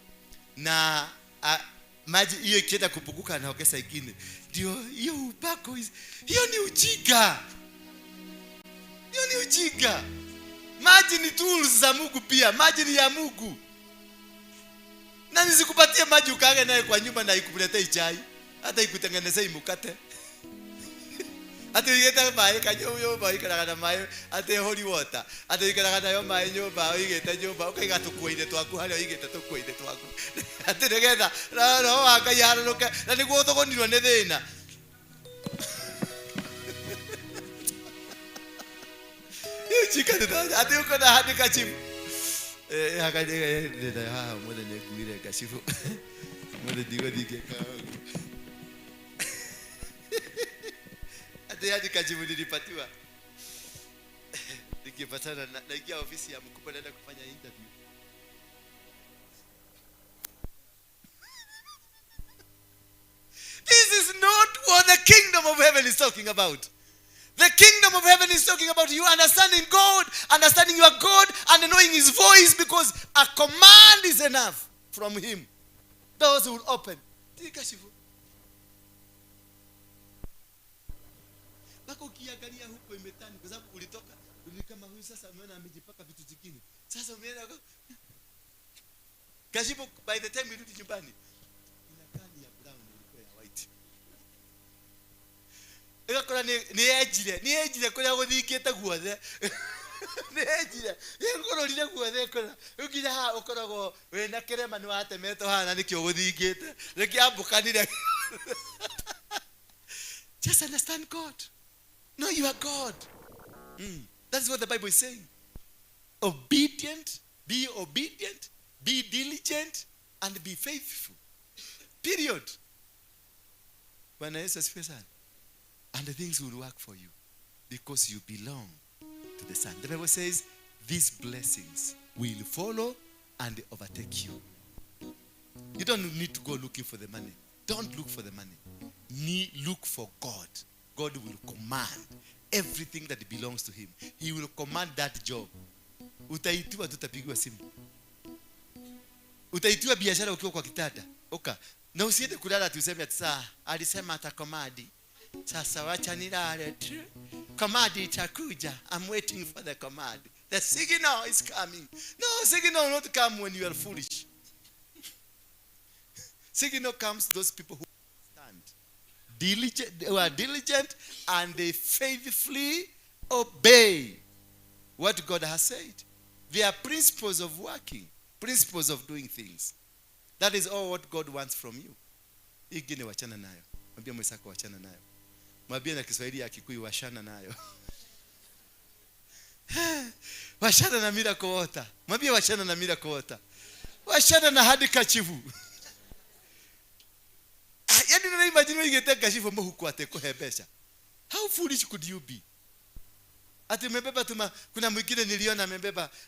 Speaker 3: na maji hiyo ikienda kupunguka anaongeza ingine. Ndio hiyo upako, hiyo ni ujinga. Hiyo ni ujinga. Maji ni tools za Mungu pia. Maji ni ya Mungu. Na nisikupatie maji ukaage naye kwa nyumba na ikuletee chai, hata ikutengenezee mkate. Hata igeta mai kanyo mai kana mai, hata holy water. Hata igeta kana yo mai nyumba, igeta nyumba, ukaiga tukuinde twaku hali igeta tukuinde twaku. Hata ngetha no akayaruka na niguo thogonirwo ni thina. Chikana hata uko na hadi kachifu. Hakajega ha mwana nekuire kachifu. Mwana digo dikeka. Hadi kachifu nilipatiwa. Nikipatana na ingia ofisi ya mkubwa naenda kufanya interview. This is not what the kingdom of heaven is talking about. The kingdom of heaven is talking about you understanding God, understanding your God, and knowing His voice, because a command is enough from Him. Doors will open. Bako ukiangalia huko imetani kwa sababu ulitoka kama huyu sasa umeona amejipaka vitu zingine. Sasa umeenda kashipo, by the time you rudi nyumbani inakaa ni ya brown ilikuwa ya white. Ekakora ni ejire kwa guthikite guothe. Ni ejire. Ngororire guothe kora. Ukinya ha ukoragwo wena kirema ni watemeto hana nikio guthikite. Nikiambukanire. Just understand God. Know you are God. That's what the Bible is saying. Obedient, be diligent, and be faithful. Period. Bwana Yesu asifiwe sana. And the things will work for you because you belong to the Son. The Bible says these blessings will follow and overtake you. You don't need to go looking for the money. Don't look for the money. Look for God. God will command everything that belongs to Him. He will command that job. Utaitiwa tutapigwa simu. Utaitiwa biashara ukiwa kwa kitanda. Oka. Na usiende kulala tuseme ati saa alisema atakomadi. Sasa wacha nilale tu. Command itakuja. I'm waiting for the command. The signal is coming. No, signal will not come when you are foolish. Signal comes to those people who stand. Who are diligent and they faithfully obey what God has said. There are principles of working, principles of doing things. That is all what God wants from you. Ingine wachana nayo. Mwambie mwenzako wachana nayo. Mwambie na Kiswahili ya Kikuyu wachana nayo. Wachana na miracle water. Mwambie wachana na miracle water. Wachana na hadi kachivu. Yaani na imagine wewe ungetaka kachivu mhuko atekuhebesha. How foolish could you be? Ati umebeba kuna mwingine niliona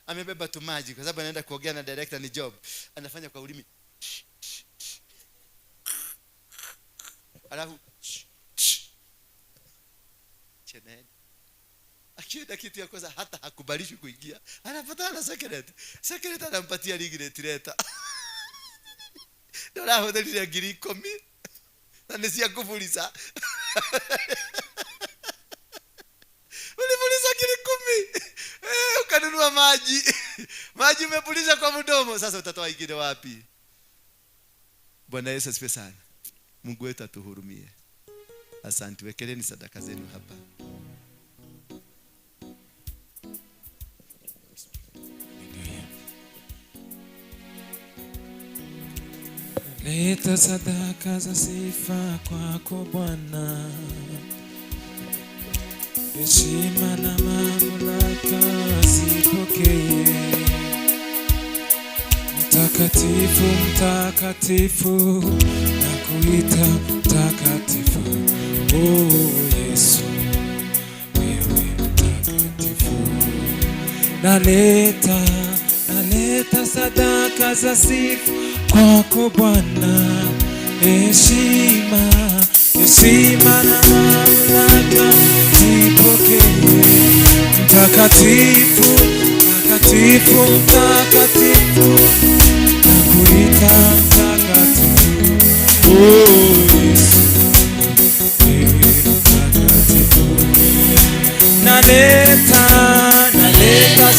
Speaker 3: amebeba tu maji kwa sababu anaenda kuongea na director ni job. Anafanya kwa ulimi. Alafu cheneni. Akienda kitu ya kwanza hata hakubalishi kuingia. Anapata na secret. Secret anampatia regulator. Ndio hapo ndio ngiri 10. Na nisia kufuliza. Ulifuliza ngiri 10. Ukanunua maji. Maji umepuliza kwa mdomo. Sasa utatoa ingine wapi? Bwana Yesu asifiwe sana. Mungu wetu atuhurumie. Asante, wekeleni sadaka zenu hapa.
Speaker 2: Leta sadaka za sifa kwako Bwana. Heshima na mamlaka zipokee. Mtakatifu, mtakatifu, nakuita mtakatifu. Oh Yesu, wewe mtakatifu. Naleta sadaka za sifa kwako Bwana. Heshima heshima na mamlaka zipokee. Mtakatifu, mtakatifu, mtakatifu, nakuita mtakatifu. Oh Yesu, wewe mtakatifu. Naleta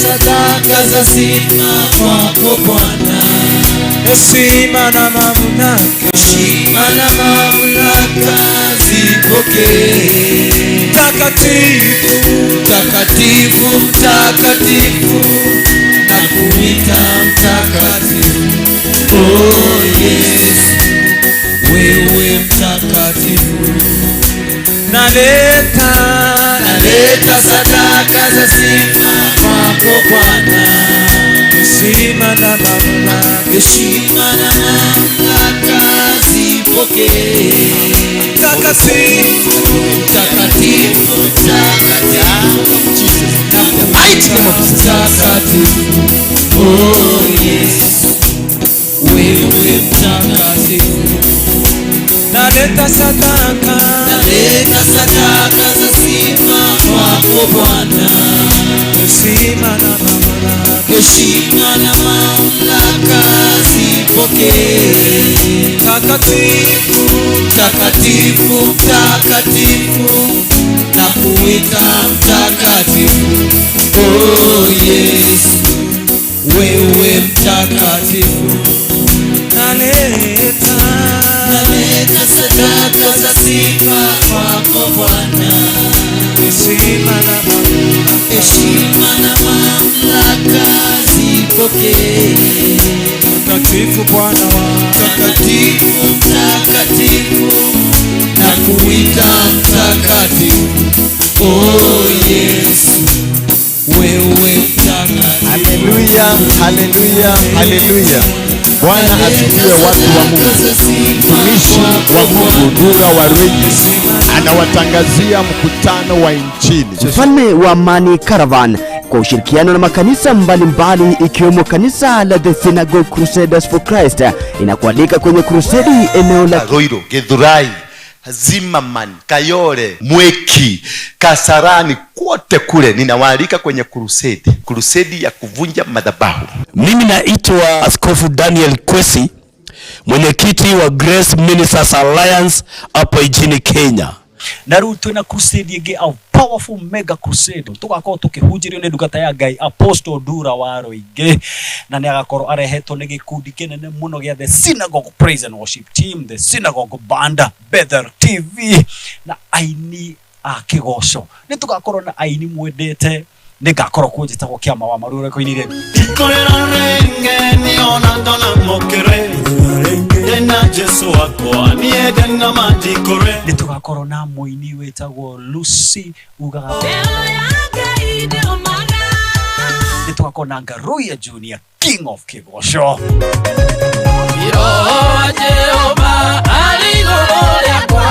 Speaker 2: sadaka za sifa kwako Bwana. Heshima na mamlaka zipokee. Mtakatifu, mtakatifu, mtakatifu, nakuita mtakatifu. Oh Yesu, wewe mtakatifu. Naleta sadaka za sifa kwako Bwana. Heshima na mamlaka zipokee. Mtakatifu, mtakatifu, mtakatifu. Oh Yesu, wewe mtakatifu. Naleta sadaka za sifa kwako Bwana. Heshima na mamlaka zipokee. Mtakatifu, mtakatifu, mtakatifu, nakuita mtakatifu. Oh Yesu, wewe mtakatifu. Naleta sadaka za sifa kwako Bwana. Heshima na mamlaka zipokee. Mtakatifu Bwana wa mtakatifu, mtakatifu, nakuita mtakatifu. Oh Yesu, wewe mtakatifu.
Speaker 3: Haleluya, haleluya, haleluya. Bwana asifiwe, watu wa Mungu. Mtumishi wa Mungu Dura wa Rwigi anawatangazia mkutano wa Injili.
Speaker 4: Mfalme wa Amani Caravan kwa ushirikiano na makanisa mbalimbali ikiwemo kanisa la The Synagogue Crusaders for Christ inakualika kwenye crusade eneo la
Speaker 1: Roiro, Githurai, Zimmerman, Kayole, Mweki, Kasarani, kote kule ninawaalika kwenye crusade ya kuvunja madhabahu.
Speaker 5: Mimi naitwa Askofu Daniel Kwesi, mwenyekiti wa Grace Ministers Alliance hapa nchini Kenya.
Speaker 6: Na rĩu twĩna crusade ĩngĩ, a powerful mega crusade tugakorwo tukĩhunjĩrio nĩ ndungata ya Ngai Apostle Dura wa Rwigi, na nĩ agakorwo arehetwo nĩ gĩkundi kĩnene mũno gĩa The Synagogue Praise and Worship Team, The Synagogue Band, Bethel TV na aini a kĩgoco. Nĩ tugakorwo na aini mwendete, nĩ ngakorwo kũnjĩtagwo kĩama wa marũreko-inĩ rĩu.
Speaker 7: Ikorera renge ni ona ndona mokere Dena Jesu wakwa ni edena majikore.
Speaker 6: Nĩ tugakorwo na mũini wĩtagwo Lucy ugaga. Nĩ tugakorwo na Ngaruya Junior, King of Kĩgoco.
Speaker 2: Iroho Jehova aligoro yakwa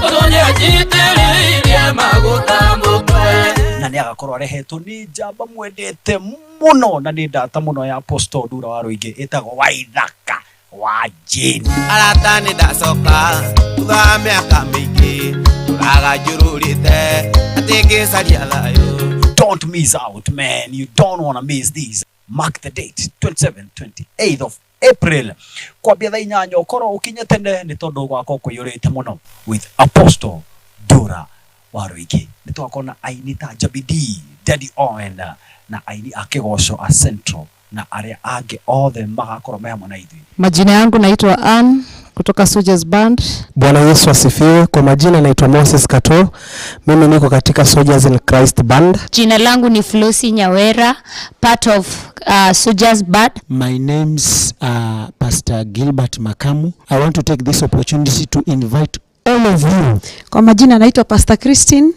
Speaker 2: Tonya jitiririe maguta mutwe.
Speaker 6: Na nĩ agakorwo arehetwo nĩ njamba mwendete mũno na nĩ ndata mũno ya Apostle Dura wa Rwigi ĩtagwo Waithaka wa Jane.
Speaker 8: Aratani ndacoka thutha mĩaka mĩingĩ tũragajũrũrĩte atĩngĩcaria thayũ.
Speaker 6: Don't miss out, man. You don't want to miss these. Mark the date, 28th of April. Kwambia thaa 8 ũkorwo ũkinye tene nĩ tondũ gwakorwo kũiyũrĩte mũno with Apostle Dura wa Rwigi. Nĩ twakorwo na aini ta Jabidi, Daddy Owen na aini a Kĩgoco a Central na arĩa angĩ othe magakorwo me hamwe na ithuĩ.
Speaker 9: Majina yangu naitwa Ann kutoka Soldiers Band.
Speaker 5: Bwana Yesu asifiwe. Kwa majina naitwa Moses Kato. Mimi niko katika Soldiers in Christ Band.
Speaker 9: Jina langu ni Flosi Nyawera, part of Soldiers Band.
Speaker 10: My name's Pastor Gilbert Makamu. I want to take this opportunity to invite all of you.
Speaker 9: Kwa majina naitwa Pastor Christine,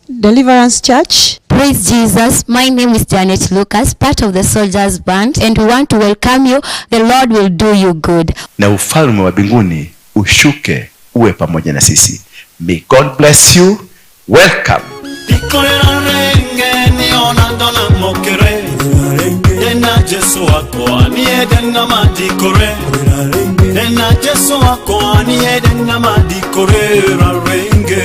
Speaker 9: Deliverance Church.
Speaker 11: Praise Jesus. My name is Janet Lucas, part of the Soldiers Band, and we want to welcome you. The Lord will do you good.
Speaker 1: Na ufalme wa mbinguni ushuke uwe pamoja na sisi. May God bless you. Welcome.
Speaker 7: Ikorera renge ni ona ndona mokere Dena Jesu wakwa ni edena majikore. Dena Jesu wako aniede na madikorera renge